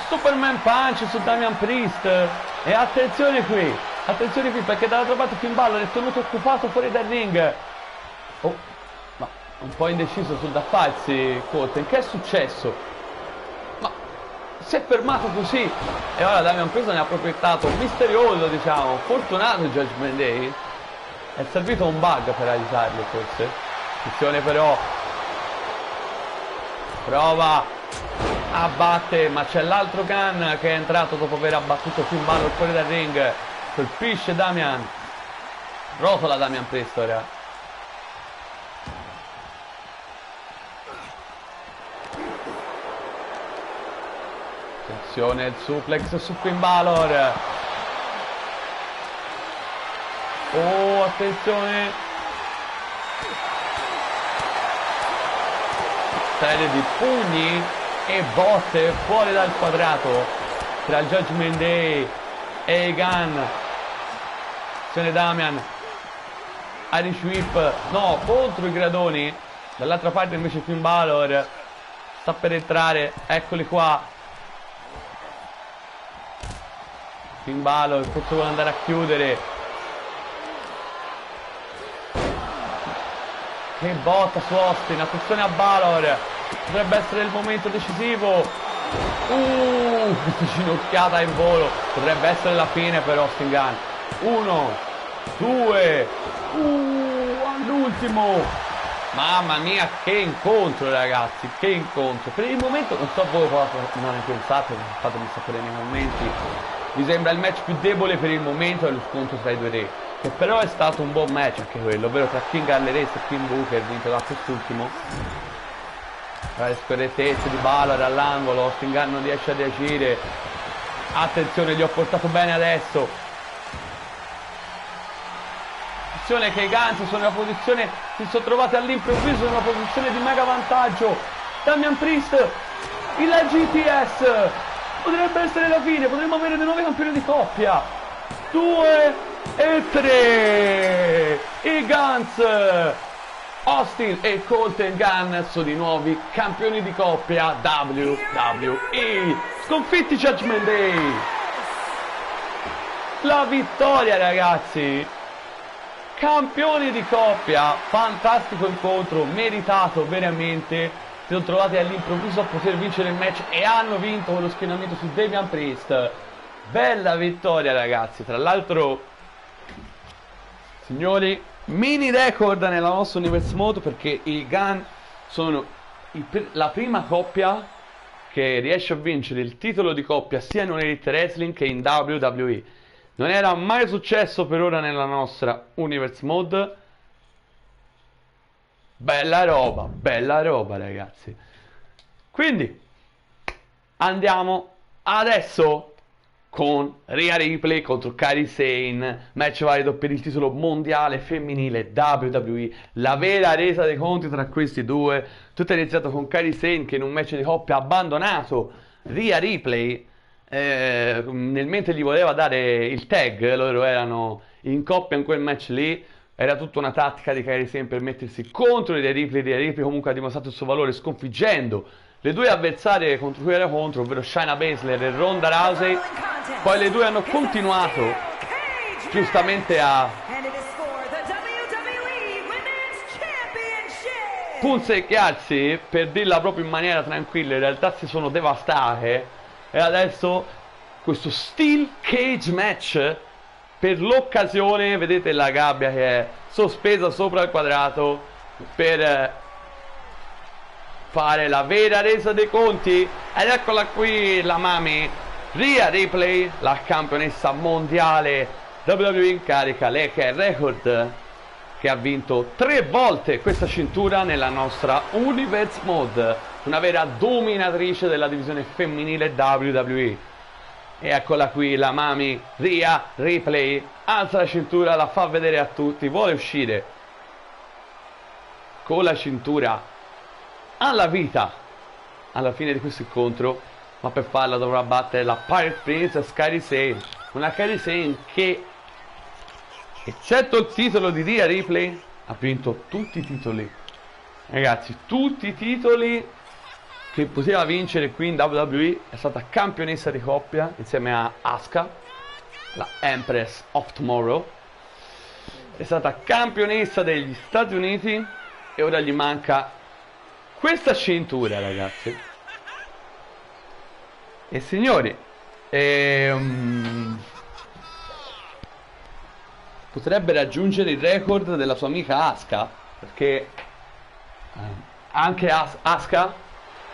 Superman Punch su Damian Priest. E attenzione qui perché dall'altra parte Finn Balor è tenuto occupato fuori dal ring. Oh, ma un po' indeciso sul da farsi Colten. Che è successo? Ma si è fermato così e ora Damian Priest ne ha approfittato. Misterioso, diciamo, fortunato il Judgment Day. È servito un bug per aiutarlo forse. Attenzione però, prova, abbatte, ma c'è l'altro Gunn che è entrato dopo aver abbattuto Finn Balor fuori dal ring. Colpisce Damian, rotola Damian Priest ora. Attenzione, il suplex su Finn Balor. Oh, attenzione, serie di pugni e botte fuori dal quadrato tra il Judgment Day e i Gunn. Attenzione Damian, Irish Whip, no, contro i gradoni. Dall'altra parte invece Finn Balor sta per entrare, eccoli qua. Finn Balor forse vuole andare a chiudere. Che botta su Austin, attenzione a Balor, potrebbe essere il momento decisivo. Questa ginocchiata in volo, potrebbe essere la fine per Austin Gunn. 1, 2, all'ultimo. Mamma mia, che incontro ragazzi, che incontro. Per il momento, non so voi cosa ne pensate, fatemi sapere nei commenti. Mi sembra il match più debole per il momento è lo scontro tra i due re, che però è stato un buon match anche quello, ovvero tra King Harley Race e King Booker, vinto da quest'ultimo. Tra le scorrettezze di Balor all'angolo, Austin Gunn non riesce a reagire. Attenzione, li ho portato bene adesso. Attenzione che i Guns sono in una posizione, si sono trovati all'improvviso in una posizione di mega vantaggio. Damian Priest, il GTS, potrebbe essere la fine, potremmo avere dei nuovi campioni di coppia. 2 e 3, i Guns, Austin e Colten Gunn sono i nuovi campioni di coppia WWE. Sconfitti Judgment Day. La vittoria ragazzi, campioni di coppia, fantastico incontro, meritato veramente. Si sono trovati all'improvviso a poter vincere il match e hanno vinto con lo schienamento su Damian Priest. Bella vittoria ragazzi, tra l'altro signori, mini record nella nostra Universe Mode perché i Gunn sono la prima coppia che riesce a vincere il titolo di coppia sia in Elite Wrestling che in WWE. Non era mai successo per ora nella nostra Universe Mode. Bella roba ragazzi. Quindi andiamo adesso con Rhea Ripley contro Kairi Sane, match valido per il titolo mondiale femminile WWE, la vera resa dei conti tra questi due. Tutto è iniziato con Kairi Sane che in un match di coppia ha abbandonato Rhea Ripley nel mentre gli voleva dare il tag. Loro erano in coppia in quel match lì. Era tutta una tattica di Kairi Sane per mettersi contro Rhea Ripley. Rhea Ripley comunque ha dimostrato il suo valore sconfiggendo le due avversarie contro cui era contro, ovvero Shayna Baszler e Ronda Rousey. Poi le due hanno continuato giustamente a punzecchiarsi, per dirla proprio in maniera tranquilla. In realtà si sono devastate e adesso questo Steel Cage match per l'occasione. Vedete la gabbia che è sospesa sopra il quadrato per fare la vera resa dei conti. Ed eccola qui la mami Rhea Ripley, la campionessa mondiale WWE in carica, lei che è il record, che ha vinto 3 volte questa cintura nella nostra Universe Mode, una vera dominatrice della divisione femminile WWE. E eccola qui la mami Rhea Ripley, alza la cintura, la fa vedere a tutti, vuole uscire con la cintura alla vita alla fine di questo incontro, ma per farlo dovrà battere la Pirate Princess Kairi Sane, una Kairi Sane che, eccetto il titolo di Rhea Ripley, ha vinto tutti i titoli, ragazzi, tutti i titoli che poteva vincere qui in WWE. È stata campionessa di coppia insieme a Asuka, la Empress of Tomorrow, è stata campionessa degli Stati Uniti e ora gli manca questa cintura, ragazzi. E signori, potrebbe raggiungere il record della sua amica Asuka, perché anche Asuka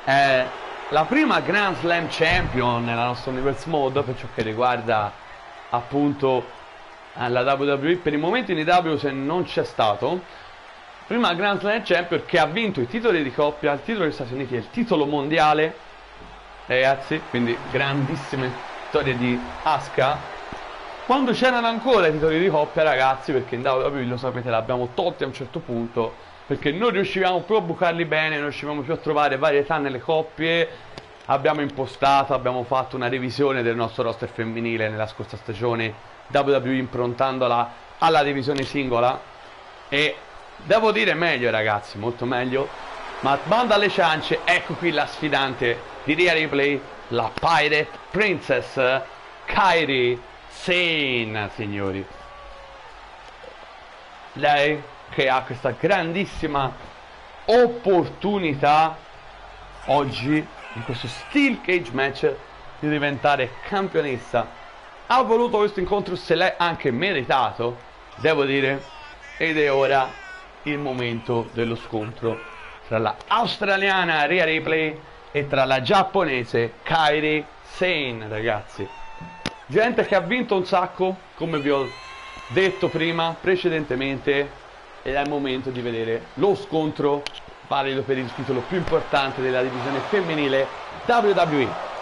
è la prima Grand Slam Champion nella nostra Universe Mode per ciò che riguarda appunto la WWE. Per il momento in IW se non c'è stato, prima Grand Slam Champion che ha vinto i titoli di coppia, il titolo degli Stati Uniti e il titolo mondiale, ragazzi, quindi grandissime storie di Asuka. Quando c'erano ancora i titoli di coppia, ragazzi, perché in WWE, lo sapete, l'abbiamo tolti a un certo punto, perché non riuscivamo più a bucarli bene, non riuscivamo più a trovare varietà nelle coppie. Abbiamo impostato, abbiamo fatto una revisione del nostro roster femminile nella scorsa stagione, WWE improntandola alla divisione singola, e devo dire meglio, ragazzi, molto meglio. Ma bando alle ciance, ecco qui la sfidante di Rhea Ripley, la Pirate Princess Kairi Sane, signori. Lei che ha questa grandissima opportunità oggi in questo Steel Cage match di diventare campionessa. Ha voluto questo incontro, se l'è anche meritato, devo dire, ed è ora il momento dello scontro tra la australiana Rhea Ripley e tra la giapponese Kairi Sane, ragazzi. Gente che ha vinto un sacco, come vi ho detto prima, precedentemente, ed è il momento di vedere lo scontro valido per il titolo più importante della divisione femminile WWE.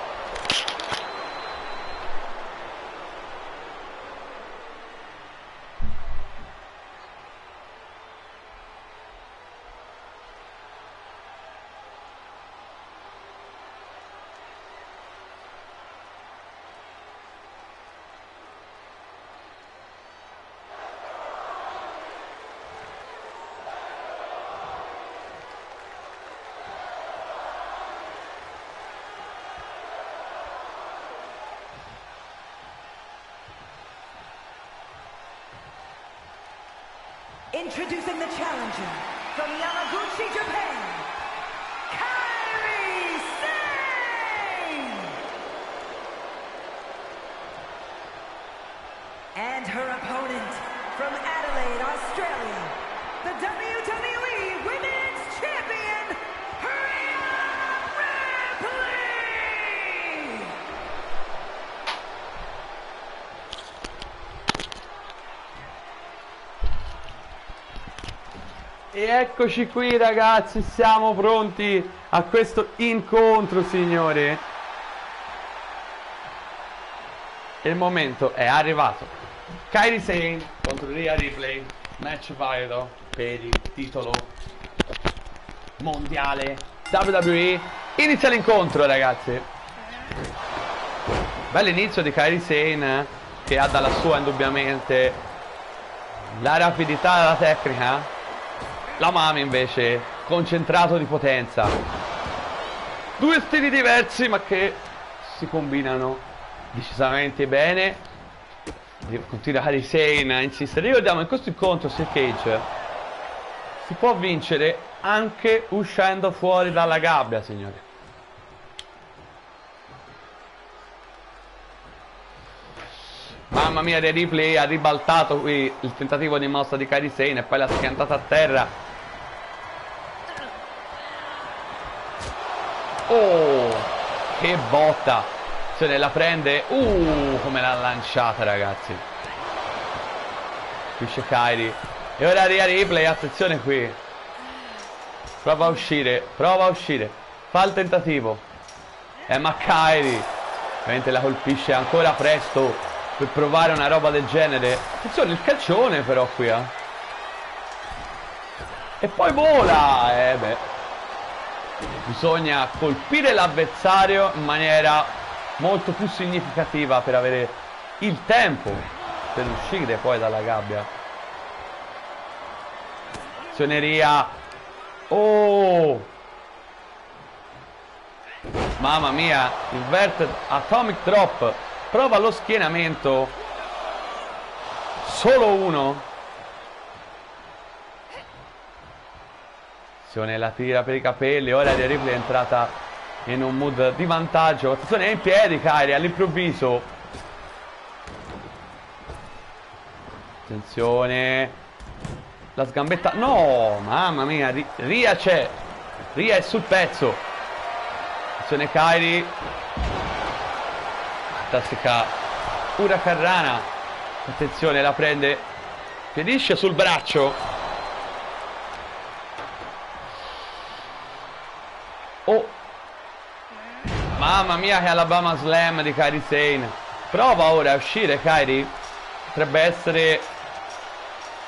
Introducing the challenger from Yamaguchi, Japan, Kairi Sane! And her opponent from Adelaide, Australia, the WWE Women's Champion, Rhea Ripley! E eccoci qui, ragazzi, siamo pronti a questo incontro, signori. Il momento è arrivato. Kairi Sane contro Rhea Ripley, match valido per il titolo mondiale WWE. Inizia l'incontro, ragazzi. Bell'inizio di Kairi Sane, che ha dalla sua indubbiamente la rapidità della tecnica. La Mami invece concentrato di potenza. Due stili diversi ma che si combinano decisamente bene. Continua Kairi Sane a insistere. Ricordiamo, in questo incontro Steel Cage si può vincere anche uscendo fuori dalla gabbia, signori. Mamma mia, Rhea Ripley ha ribaltato qui il tentativo di mossa di Kairi Sane e poi l'ha schiantata a terra. Oh, che botta! Se ne la prende. Come l'ha lanciata, ragazzi. Qui c'è Kairi. E ora Rhea Ripley, attenzione qui. Prova a uscire, prova a uscire. Fa il tentativo. Ma Kairi ovviamente la colpisce ancora presto per provare una roba del genere. Attenzione, il calcione però qui, E poi vola! Beh. Bisogna colpire l'avversario in maniera molto più significativa per avere il tempo per uscire poi dalla gabbia. Azioneria. Oh, mamma mia, inverted atomic drop. Prova lo schienamento. Solo uno. La tira per i capelli. Ora Rhea Ripley è entrata in un mood di vantaggio. Attenzione, è in piedi Kairi all'improvviso. Attenzione, la sgambetta. No, mamma mia, Rhea c'è. Rhea è sul pezzo. Attenzione Kairi. Classica Hurricane Rana. Attenzione, la prende. Piedisce sul braccio. Oh, mamma mia, che Alabama Slam di Kairi Sane. Prova ora a uscire Kairi. Potrebbe essere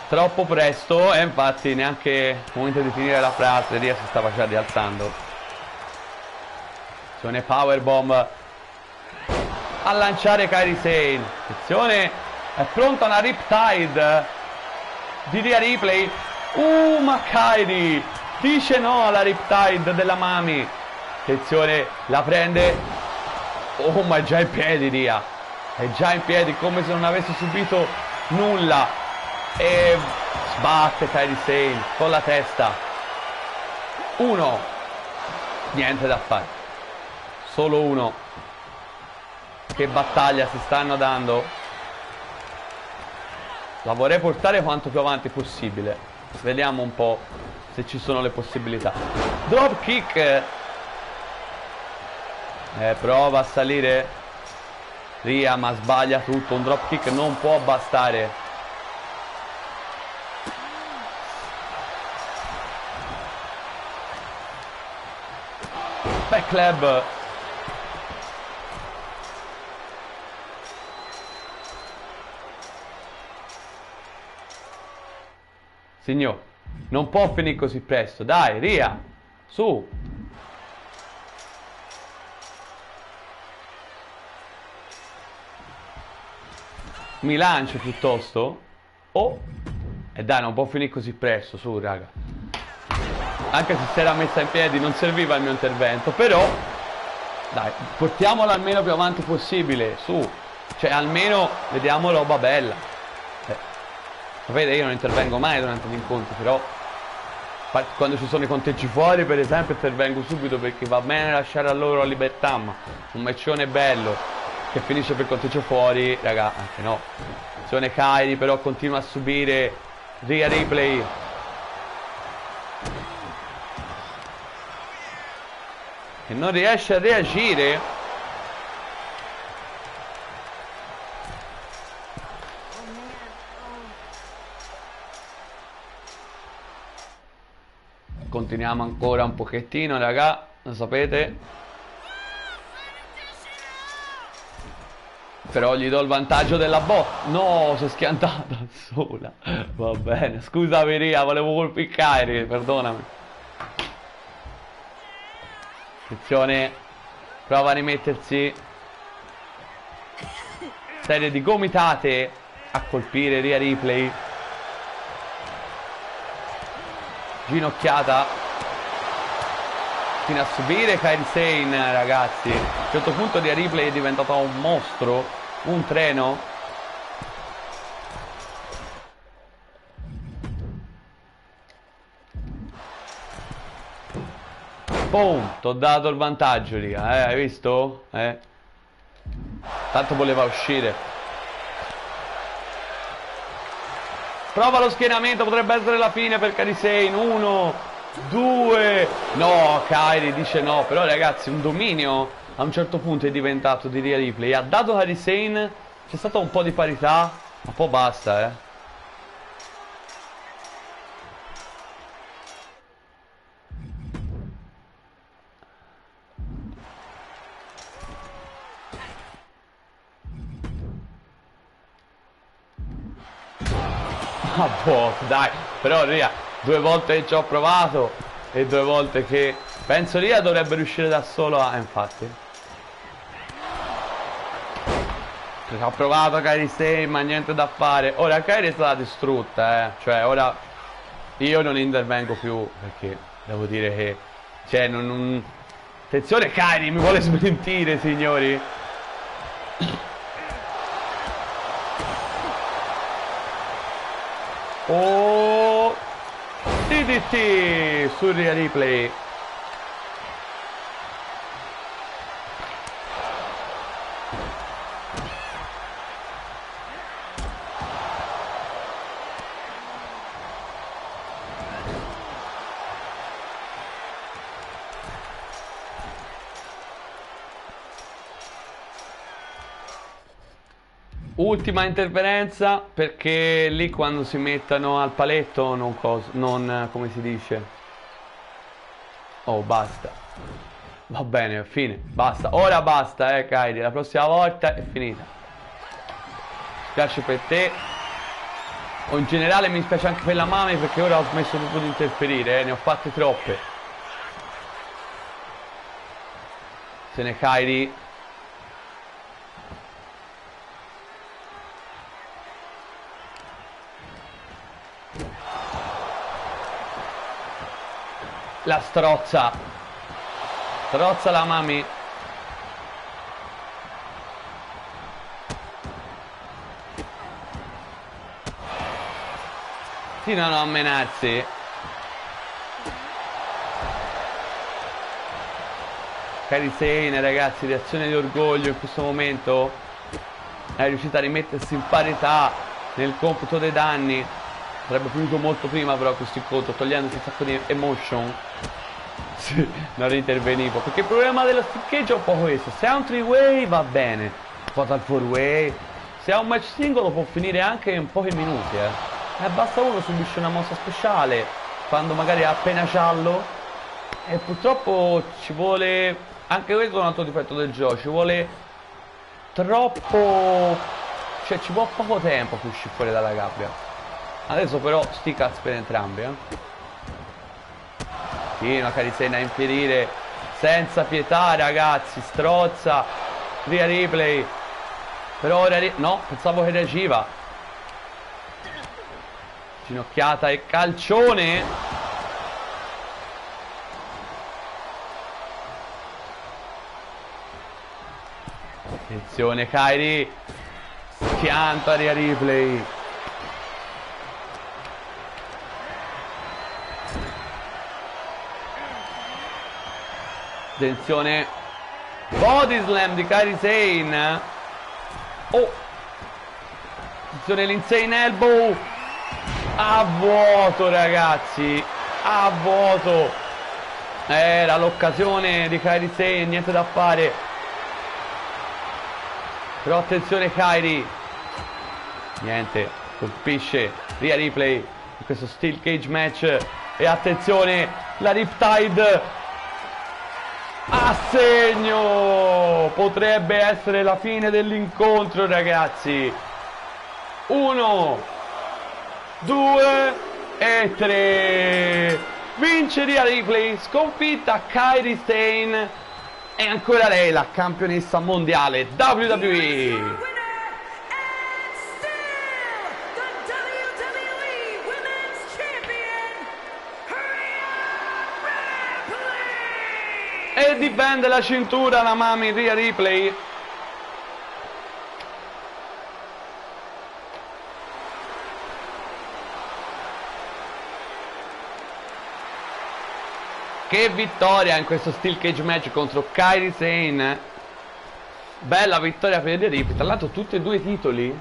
troppo presto. E infatti neanche il momento di finire la frase Rhea si stava già rialzando. Attenzione, powerbomb a lanciare Kairi Sane. Attenzione, è pronta una Riptide di Rhea Ripley. Ma Kairi dice no alla Riptide della Mami. Attenzione, la prende. Oh, ma è già in piedi Rhea. È già in piedi, come se non avesse subito nulla. E sbatte Kairi Sane con la testa. Uno. Niente da fare. Solo uno. Che battaglia si stanno dando. La vorrei portare quanto più avanti possibile. Vediamo un po' se ci sono le possibilità. Drop kick. Prova a salire Rhea, ma sbaglia tutto. Un drop kick non può bastare. Back club. Signor, non può finire così presto. Dai, Rhea, su. Mi lancio piuttosto. Oh. E dai, non può finire così presto, su, raga. Anche se si era messa in piedi non serviva il mio intervento. Però, dai, portiamola almeno più avanti possibile, su. Cioè, almeno vediamo roba bella. Sapete, io non intervengo mai durante gli incontri, però quando ci sono i conteggi fuori, per esempio, intervengo subito, perché va bene lasciare a loro la libertà, ma un matchone bello che finisce per conteggio fuori, raga, anche no. Attenzione Kairi, però continua a subire Rhea Ripley. E non riesce a reagire. Continuiamo ancora un pochettino, raga, lo sapete. Però gli do il vantaggio della botta. No, si è schiantata sola. Va bene, scusami Rhea, volevo colpire Kairi, perdonami. Attenzione, prova a rimettersi. Serie di gomitate a colpire Rhea Ripley. Ginocchiata fino a subire Kairi Sane, ragazzi. A un certo punto Rhea Ripley è diventata un mostro, un treno. Boom, t'ho dato il vantaggio lì, hai visto? Tanto voleva uscire. Prova lo schienamento, potrebbe essere la fine per Kairi Sane. 1, 2. No, Kairi dice no. Però ragazzi, un dominio a un certo punto è diventato di Rhea Ripley. Ha dato Kairi Sane, c'è stato un po' di parità, ma poi basta, Ah, boh, dai, però Rhea, 2 volte che ci ho provato e 2 volte che Penso Ria dovrebbe riuscire da solo a... infatti. Ha provato Kairi Sane, ma niente da fare. Ora Kairi è stata distrutta, Cioè, ora io non intervengo più, perché devo dire che... Cioè, attenzione, Kairi mi vuole smentire, signori. Oh, DDT sul replay. Ultima interferenza, perché lì quando si mettono al paletto non come si dice. Oh, basta. Va bene, fine, basta. Ora basta, Kairi, la prossima volta è finita. Mi spiace per te. O in generale mi spiace anche per la Mami, perché ora ho smesso proprio di interferire, ne ho fatte troppe. Se ne Kairi. La strozza. Strozza la Mami. Continuano a menarsi. Kairi Sane, ragazzi, reazione di orgoglio in questo momento. È riuscita a rimettersi in parità nel computo dei danni. Sarebbe finito molto prima però questo incontro, togliendosi un sacco di emotion. Sì, non intervenivo. Perché il problema dello sticcheggio è un po' questo. Se ha un 3-way va bene, fatal 4-way. Se ha un match singolo può finire anche in pochi minuti, basta uno subisce una mossa speciale quando magari è appena giallo. E purtroppo ci vuole... Anche questo è un altro difetto del gioco. Ci vuole troppo... Cioè ci vuole poco tempo per uscire fuori dalla gabbia. Adesso però sti cazzi per entrambi, Continua Kairi Sane a infierire senza pietà, ragazzi. Strozza Rhea Ripley. Però ora no, pensavo che reagiva. Ginocchiata e calcione. Attenzione Kairi. Schianta Rhea Ripley. Attenzione, body slam di Kairi Sane. Oh, attenzione l'insane elbow. A vuoto, ragazzi, a vuoto. Era l'occasione di Kairi Sane, niente da fare. Però attenzione Kairi. Niente, colpisce Rhea Ripley in questo Steel Cage match. E attenzione, la Riptide a segno. Potrebbe essere la fine dell'incontro, ragazzi. 1, 2 e 3. Vince Rhea Ripley, sconfitta Kairi Sane. E ancora lei la campionessa mondiale WWE. E difende la cintura la Mami Rhea Ripley. Che vittoria in questo Steel Cage match contro Kairi Sane. Bella vittoria per Rhea Ripley. Tra l'altro tutti e due i titoli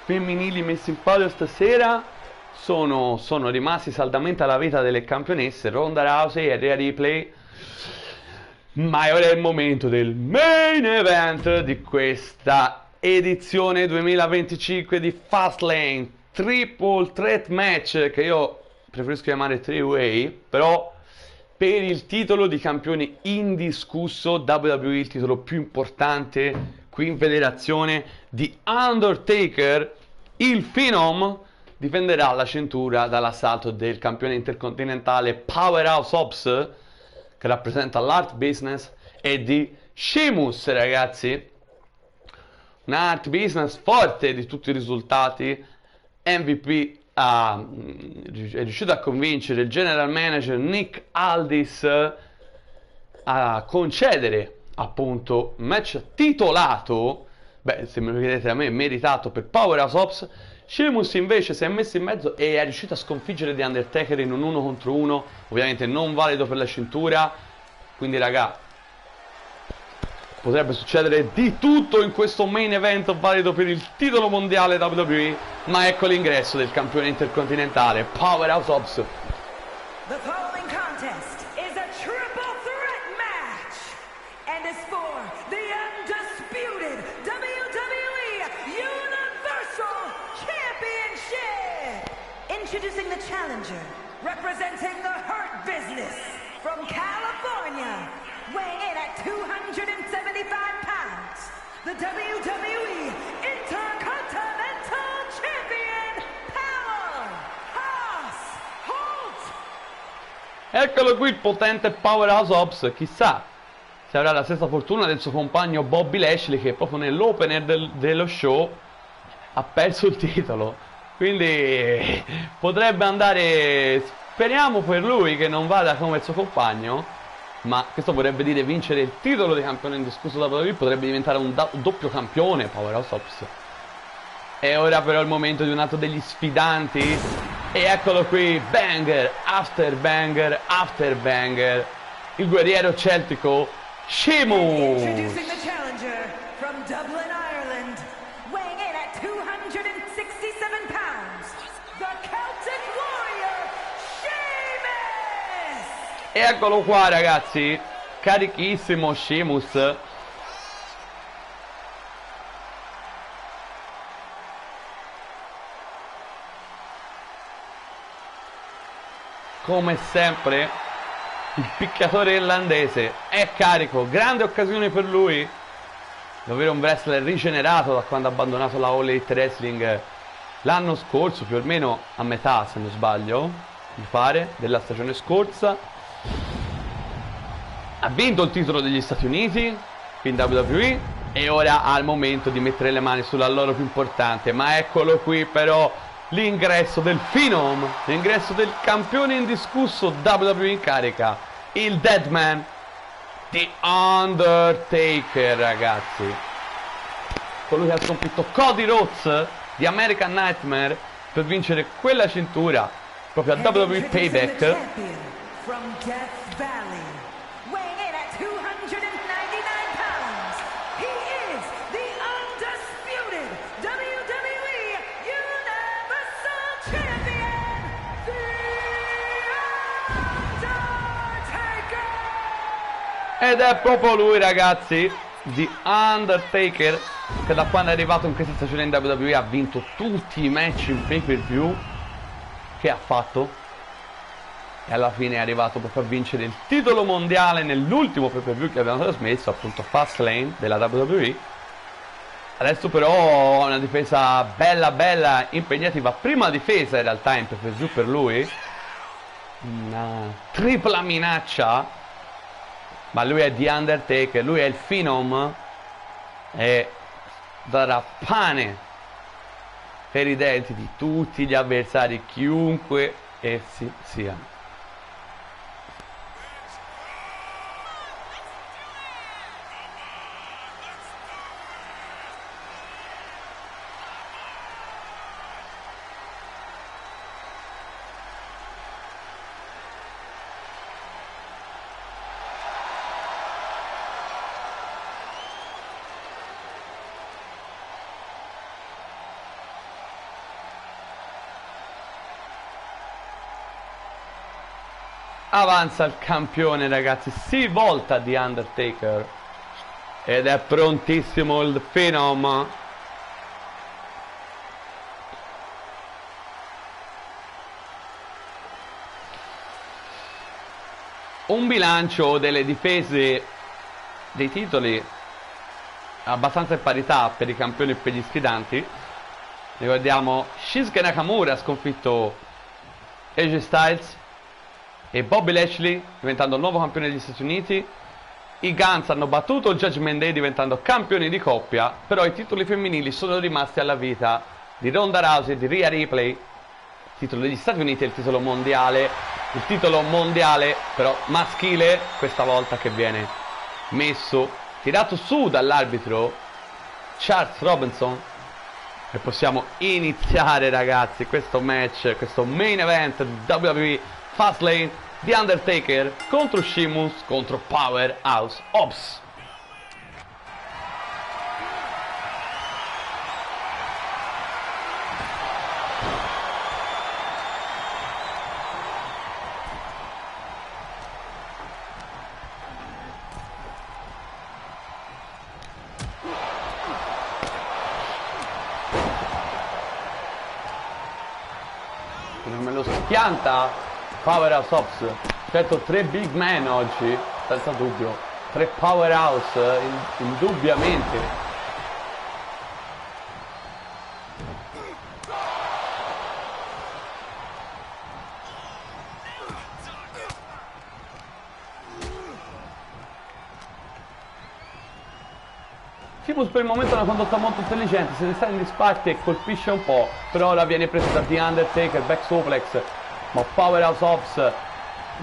femminili messi in palio stasera sono rimasti saldamente alla vita delle campionesse Ronda Rousey e Rhea Ripley. Ma ora è il momento del main event di questa edizione 2025 di Fastlane Triple Threat Match, che io preferisco chiamare 3-way, però per il titolo di campione indiscusso WWE, il titolo più importante qui in federazione, di Undertaker, il Phenom difenderà la cintura dall'assalto del campione intercontinentale Powerhouse Hobbs, che rappresenta l'Art Business, e di Sheamus, ragazzi. Un Art Business forte di tutti i risultati. MVP è riuscito a convincere il general manager Nick Aldis a concedere appunto un match titolato, beh, se me lo chiedete a me, meritato per Powerhouse Hobbs. Sheamus invece si è messo in mezzo e è riuscito a sconfiggere The Undertaker in un 1 contro 1, ovviamente non valido per la cintura, quindi raga, potrebbe succedere di tutto in questo main event valido per il titolo mondiale WWE, ma ecco l'ingresso del campione intercontinentale Powerhouse Hobbs. The following contest is a triple threat match and is for the undisputed WWE Universal Championship. Introducing the challenger, representing the Hurt Business from California, weighing in at 275 pounds, the WWE Intercontinental Champion, Powerhouse Hobbs. Eccolo qui il potente Powerhouse Hobbs, chissà se avrà la stessa fortuna del suo compagno Bobby Lashley, che proprio nell'opener dello show ha perso il titolo, quindi potrebbe andare, speriamo per lui che non vada come il suo compagno, ma questo vorrebbe dire vincere il titolo di campione indiscusso da WWE, potrebbe diventare un doppio campione Powerhouse Hobbs. E ora però è il momento di un altro degli sfidanti, e eccolo qui, banger after banger after banger, il guerriero celtico Sheamus. Introducing the challenger from Dublin, Ireland, weighing in at 267 pounds, the Celtic Warrior, Sheamus! E eccolo qua ragazzi, carichissimo Sheamus. Come sempre il picchiatore irlandese è carico, grande occasione per lui, davvero un wrestler rigenerato da quando ha abbandonato la All Elite Wrestling l'anno scorso, più o meno a metà se non sbaglio, mi pare, della stagione scorsa. Ha vinto il titolo degli Stati Uniti in WWE e ora ha il momento di mettere le mani sulla loro più importante, ma eccolo qui però l'ingresso del Phenom, l'ingresso del campione indiscusso WWE in carica, il Deadman, The Undertaker, ragazzi. Colui che ha sconfitto Cody Rhodes di American Nightmare per vincere quella cintura proprio a WWE Payback. From Death Valley, weighing in at 299 pounds, he is the undisputed WWE Universal Champion, The Undertaker! Ed è proprio lui, ragazzi, The Undertaker, che da quando è arrivato in questa stagione in WWE ha vinto tutti i match in pay-per-view che ha fatto. E alla fine è arrivato proprio a vincere il titolo mondiale nell'ultimo pay-per-view che abbiamo trasmesso, appunto Fastlane della WWE. Adesso però ha una difesa bella impegnativa, prima difesa in realtà in pay-per-view per lui, una tripla minaccia, ma lui è The Undertaker, lui è il Phenom e darà pane per i denti di tutti gli avversari, chiunque essi siano. Avanza il campione, ragazzi, si volta The Undertaker ed è prontissimo il Phenom. Un bilancio delle difese dei titoli abbastanza in parità per i campioni e per gli sfidanti. Ricordiamo Shinsuke Nakamura ha sconfitto AJ Styles, e Bobby Lashley diventando il nuovo campione degli Stati Uniti. I Guns hanno battuto il Judgment Day diventando campioni di coppia, però i titoli femminili sono rimasti alla vita di Ronda Rousey e di Rhea Ripley. Il titolo degli Stati Uniti è il titolo mondiale però maschile questa volta, che viene messo, tirato su dall'arbitro Charles Robinson. E possiamo iniziare, ragazzi, questo match, questo main event di WWE Fastlane. The Undertaker contro Sheamus contro Powerhouse Hobbs. Non me lo schianta Powerhouse Hobbs. Certo, 3 big man oggi, senza dubbio. 3 powerhouse, indubbiamente. Sheamus per il momento ha una condotta molto intelligente, se ne sta in disparte e colpisce un po', però ora viene preso da The Undertaker, back suplex, ma Powerhouse Hobbs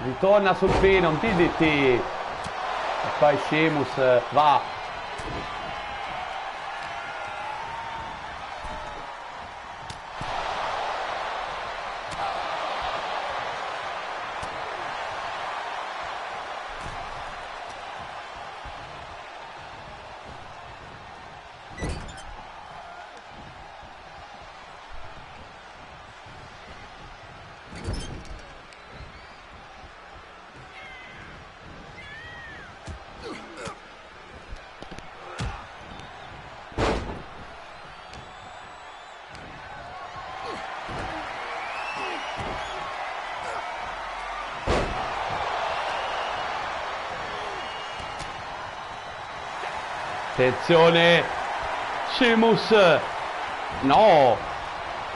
ritorna sul pino, un DDT, e poi Sheamus va. Attenzione, Sheamus, no,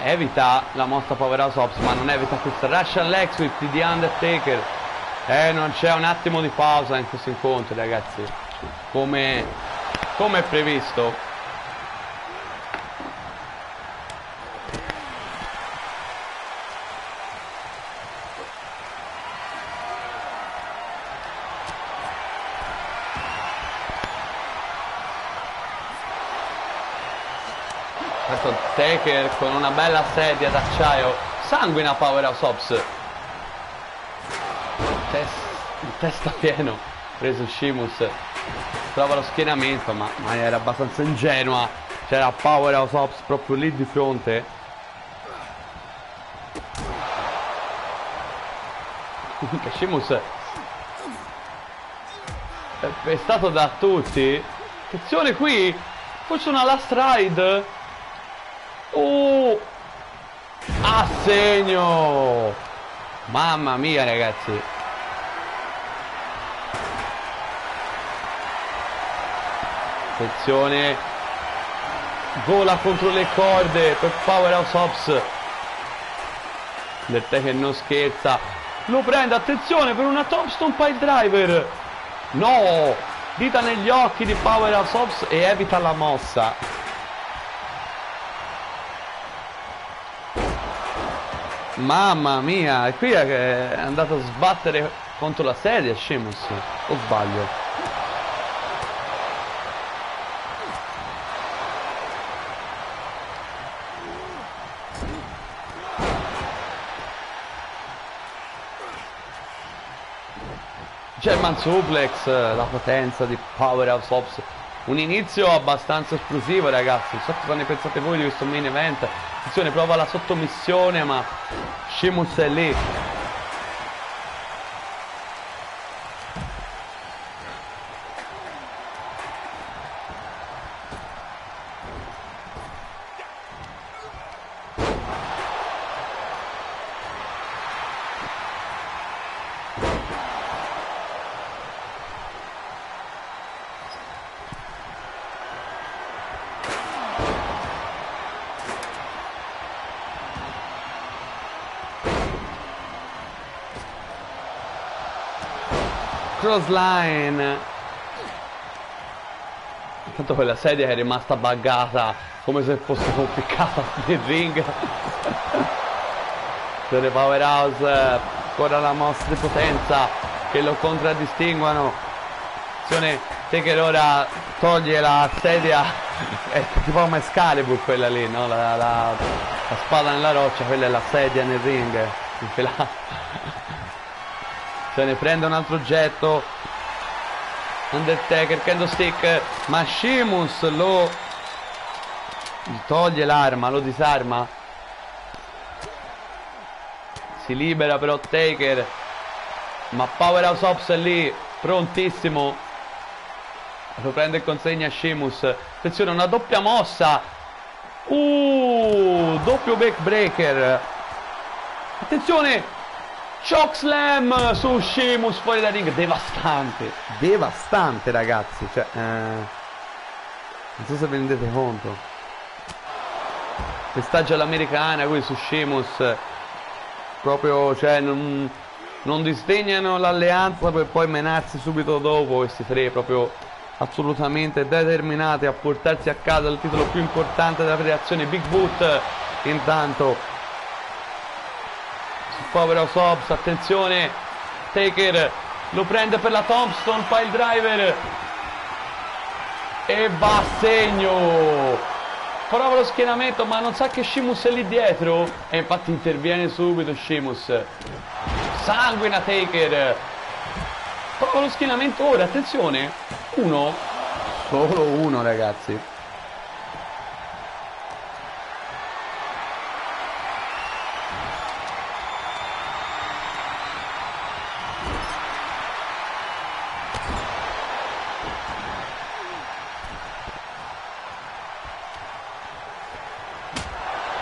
evita la mossa Powerhouse Hobbs, ma non evita questo Russian Leg Sweep di The Undertaker. Non c'è un attimo di pausa in questo incontro, ragazzi, come è previsto. Taker con una bella sedia d'acciaio sanguina Powerhouse Hobbs. Il testa pieno, preso Sheamus, trova lo schienamento, ma era abbastanza ingenua. C'era Powerhouse Hobbs proprio lì di fronte. Sheamus è pestato da tutti. Attenzione qui, forse una last ride. A segno! Mamma mia, ragazzi! Attenzione! Vola contro le corde per Powerhouse Hobbs. L'Undertaker non scherza. Lo prende, attenzione, per una Tombstone Pile Driver! No! Dita negli occhi di Powerhouse Hobbs e evita la mossa. Mamma mia, e qui è andato a sbattere contro la sedia Sheamus, o sbaglio? German suplex, la potenza di Powerhouse Hobbs. Un inizio abbastanza esplosivo, ragazzi. Non so cosa ne pensate voi di questo main event. Attenzione, prova la sottomissione, ma Sheamus è lì. Clothesline. Intanto quella sedia è rimasta buggata, come se fosse conficcata nel ring. Per Powerhouse, ancora la mossa di potenza che lo contraddistinguono. Taker ora toglie la sedia, è tipo come Excalibur quella lì, no? La spada nella roccia, quella è la sedia nel ring, infilata. Se ne prende un altro oggetto Undertaker, candlestick, ma Sheamus lo toglie l'arma, lo disarma. Si libera però Taker, ma Powerhouse Hobbs è lì prontissimo, lo prende e consegna a Sheamus. Attenzione, una doppia mossa, doppio backbreaker. Attenzione, chokeslam su Sheamus fuori da ring, devastante, devastante ragazzi, cioè non so se vi rendete conto. Pestaggio all'americana qui su Sheamus, proprio, cioè non disdegnano l'alleanza per poi menarsi subito dopo. Questi tre proprio assolutamente determinati a portarsi a casa il titolo più importante della federazione. Big Boot intanto su Powerhouse Hobbs, attenzione, Taker lo prende per la Tombstone Pile Driver e va a segno. Prova lo schienamento, ma non sa che Sheamus è lì dietro e infatti interviene subito Sheamus. Sanguina Taker. Prova lo schienamento ora, attenzione. Solo uno ragazzi.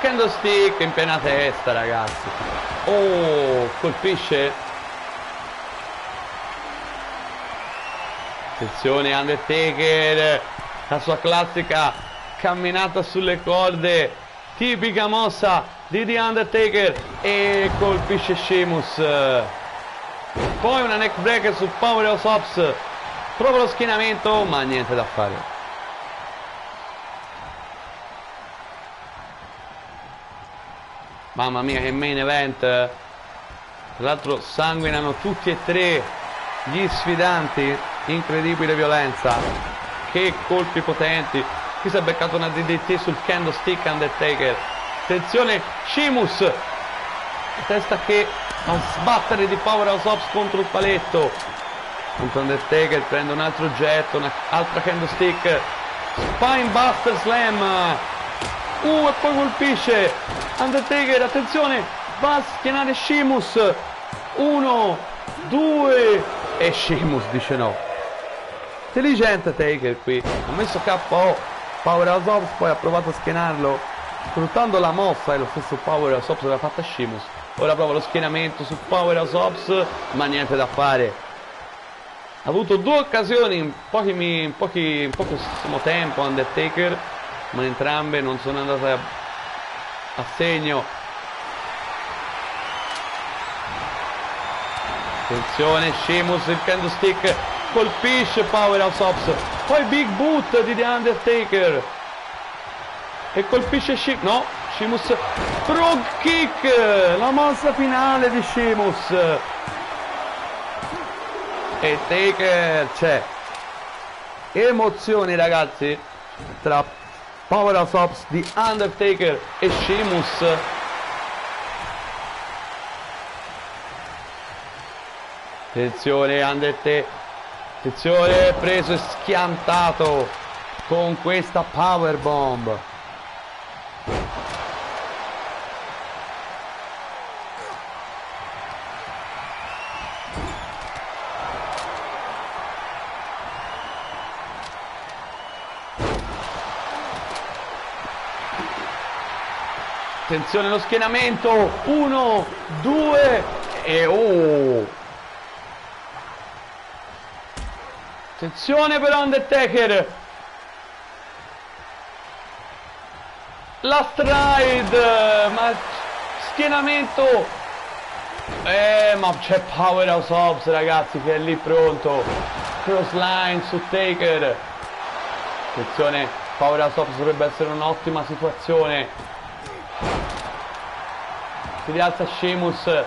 Candlestick in piena testa ragazzi. Colpisce. Attenzione Undertaker, la sua classica camminata sulle corde, tipica mossa di The Undertaker, e colpisce Sheamus. Poi una neckbreaker su Powerhouse Hobbs, prova lo schienamento ma niente da fare. Mamma mia che main event. Tra l'altro sanguinano tutti e tre gli sfidanti. Incredibile violenza. Che colpi potenti. Qui si è beccato una DDT sul candlestick Undertaker. Attenzione Sheamus, la testa che fa sbattere di Powerhouse Hobbs contro il paletto. Contro Undertaker prende un altro oggetto, un'altra candlestick, Spinebuster Slam. E poi colpisce Undertaker, attenzione, va a schienare Sheamus. 1, 2 e Sheamus dice no. Intelligente Taker qui, ha messo KO Powerhouse Hobbs, poi ha provato a schienarlo sfruttando la mossa e lo stesso Powerhouse Hobbs aveva fatto a Sheamus. Ora prova lo schienamento su Powerhouse Hobbs, ma niente da fare. Ha avuto due occasioni in pochissimo tempo Undertaker, ma entrambe non sono andate a segno. Attenzione Sheamus, il candlestick colpisce Powerhouse Hobbs, poi Big Boot di The Undertaker e colpisce Sheamus, Frog Kick, la mossa finale di Sheamus, e Taker, c'è emozioni ragazzi tra Powerhouse Hobbs di Undertaker e Sheamus. Attenzione Undertaker, attenzione, preso e schiantato con questa powerbomb. Attenzione allo schienamento, 1, 2 e attenzione per Undertaker, la stride, ma schienamento Ma c'è Powerhouse Hobbs, ragazzi, che è lì pronto. Cross line su Taker. Attenzione, Powerhouse Hobbs dovrebbe essere un'ottima situazione. Si rialza Sheamus,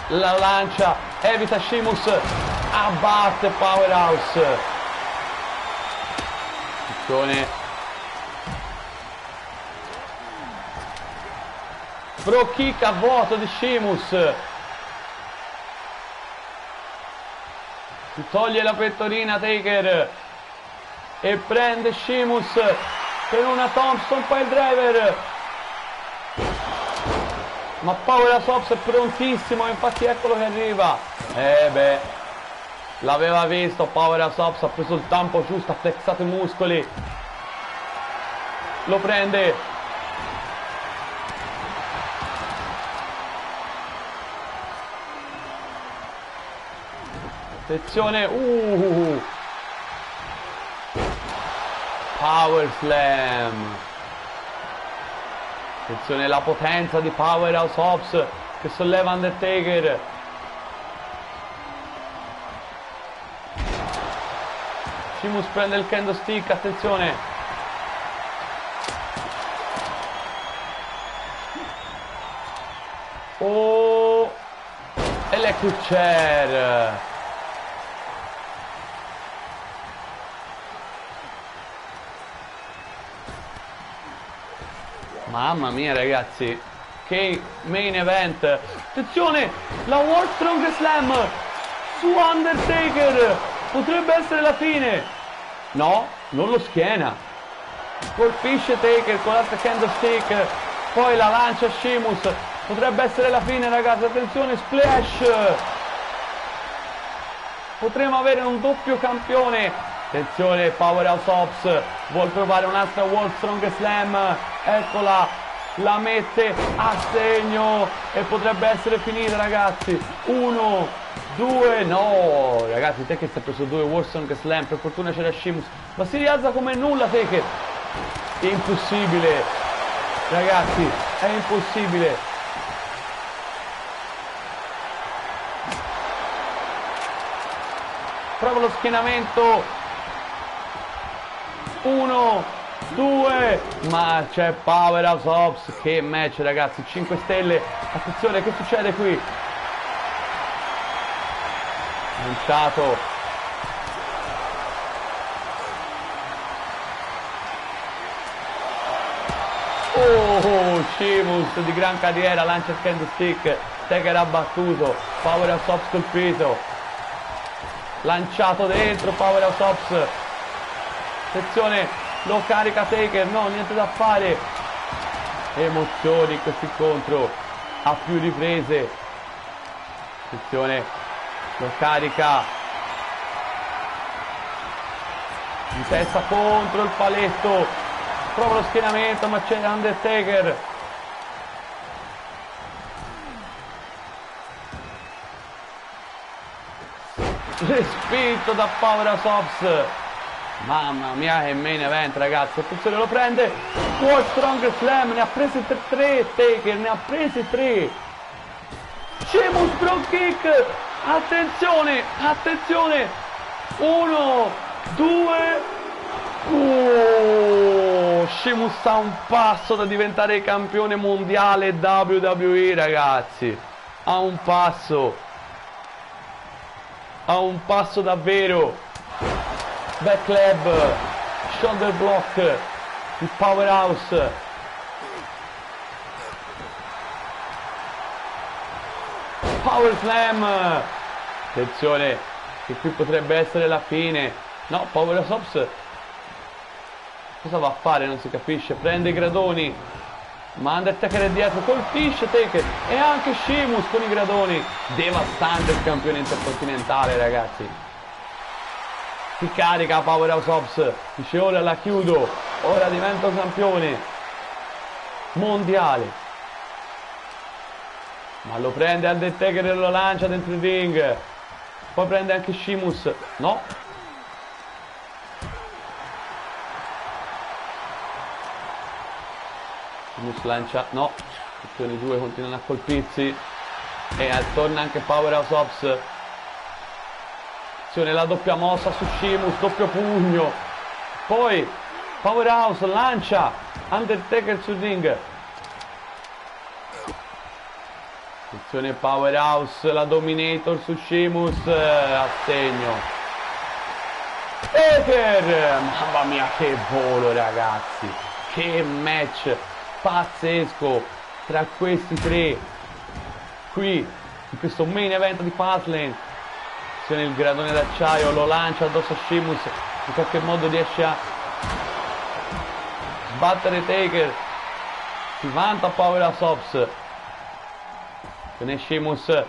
la lancia, evita Sheamus, abbatte Powerhouse. Attenzione. Pro kick a vuoto di Sheamus. Si toglie la pettorina Taker e prende Sheamus per una Thompson Pile Driver. Ma Powerhouse Hobbs è prontissimo, infatti eccolo che arriva. Beh, l'aveva visto Powerhouse Hobbs, ha preso il tempo giusto, ha flexato i muscoli. Lo prende. Attenzione, Power Slam. Attenzione, la potenza di Powerhouse Hobbs che solleva Undertaker. Sheamus prende il kendo stick, attenzione. Electric Chair. Mamma mia, ragazzi, che main event. Attenzione, la World Strongest Slam su Undertaker. Potrebbe essere la fine. No, non lo schiena. Colpisce Taker con l'altro kendo stick, poi la lancia Sheamus. Potrebbe essere la fine, ragazzi. Attenzione, splash. Potremmo avere un doppio campione. Attenzione, Powerhouse Hobbs vuol provare un'altra World Strongest Slam. Eccola, la mette a segno e potrebbe essere finita, ragazzi. 1, 2, no, ragazzi, Taker si è preso 2 World Strongest Slam. Per fortuna c'era Sheamus, ma si rialza come nulla Taker. È impossibile, ragazzi, è impossibile. Prova lo schienamento. 1, 2, ma c'è Powerhouse Hobbs. Che match, ragazzi, 5 stelle. Attenzione, che succede qui? Lanciato. Sheamus di gran carriera lancia il kendo stick. Taker abbattuto. Powerhouse Hobbs colpito. Lanciato dentro Powerhouse Hobbs. Attenzione, lo carica Taker, no, niente da fare. Emozioni in questo incontro a più riprese. Attenzione, lo carica di testa contro il paletto. Prova lo schienamento, ma c'è Undertaker. Respinto da Powerhouse Hobbs. Mamma mia, che main event, ragazzi. Attenzione, lo prende. World Strongest Slam, ne ha presi 3 Taker, ne ha presi 3. Sheamus front kick. Attenzione, attenzione. 1, 2. Sheamus sta a un passo da diventare campione mondiale WWE, ragazzi. A un passo. A un passo davvero. Back club, shoulder block di Powerhouse. Power slam. Attenzione, che qui potrebbe essere la fine. No, Powerhouse Hobbs cosa va a fare? Non si capisce. Prende i gradoni, ma Undertaker è dietro, colpisce Taker e anche Sheamus con i gradoni. Devastante il campione intercontinentale, ragazzi. Si carica Powerhouse Hobbs, dice ora la chiudo, ora divento campione mondiale. Ma lo prende Undertaker e lo lancia dentro il ring. Poi prende anche Sheamus. No. Sheamus lancia. No. I due continuano a colpirsi. E torna anche Powerhouse Hobbs. Attenzione, la doppia mossa su Sheamus, doppio pugno. Poi Powerhouse lancia Undertaker sul ring. Attenzione, Powerhouse, la Dominator su Sheamus, a segno. Taker! Mamma mia, che volo, ragazzi! Che match pazzesco tra questi tre qui in questo main event di Fastlane. Attenzione, il gradone d'acciaio lo lancia addosso a Sheamus, in qualche modo riesce a sbattere Taker. Si vanta Powerhouse Hobbs. Attenzione, Sheamus.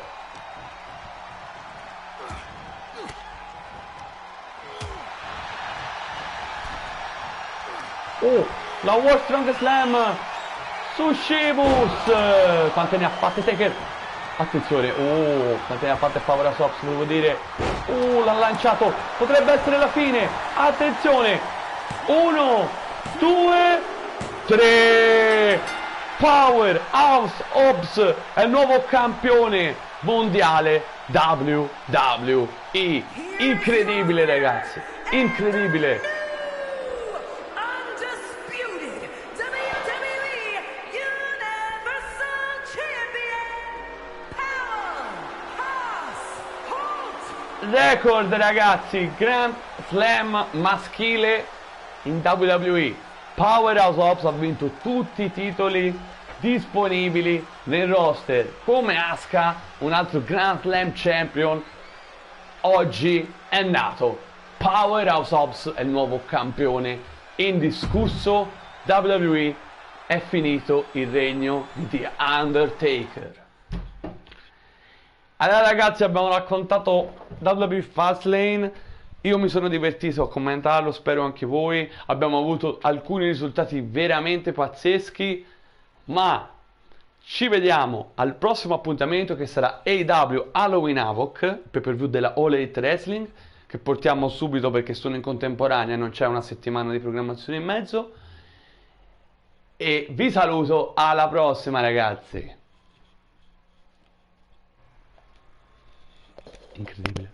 Oh, la World Strongest Slam su Sheamus. Quante ne ha fatte Taker? Attenzione, oh, quante ne ha fatte Powerhouse Hobbs, volevo dire. L'ha lanciato, potrebbe essere la fine. Attenzione, 1, 2, 3. Powerhouse Hobbs è il nuovo campione mondiale WWE. Incredibile, ragazzi, incredibile. Record, ragazzi, Grand Slam maschile in WWE. Powerhouse Hobbs ha vinto tutti i titoli disponibili nel roster, come Asuka, un altro Grand Slam Champion. Oggi è nato Powerhouse Hobbs, è il nuovo campione indiscusso. WWE, è finito il regno di The Undertaker. Allora, ragazzi, abbiamo raccontato WWE Fastlane. Io mi sono divertito a commentarlo, spero anche voi. Abbiamo avuto alcuni risultati veramente pazzeschi, ma ci vediamo al prossimo appuntamento, che sarà AEW Halloween Havoc, pay-per-view della All Elite Wrestling, che portiamo subito perché sono in contemporanea e non c'è una settimana di programmazione in mezzo. E vi saluto, alla prossima, ragazzi. Incredibile.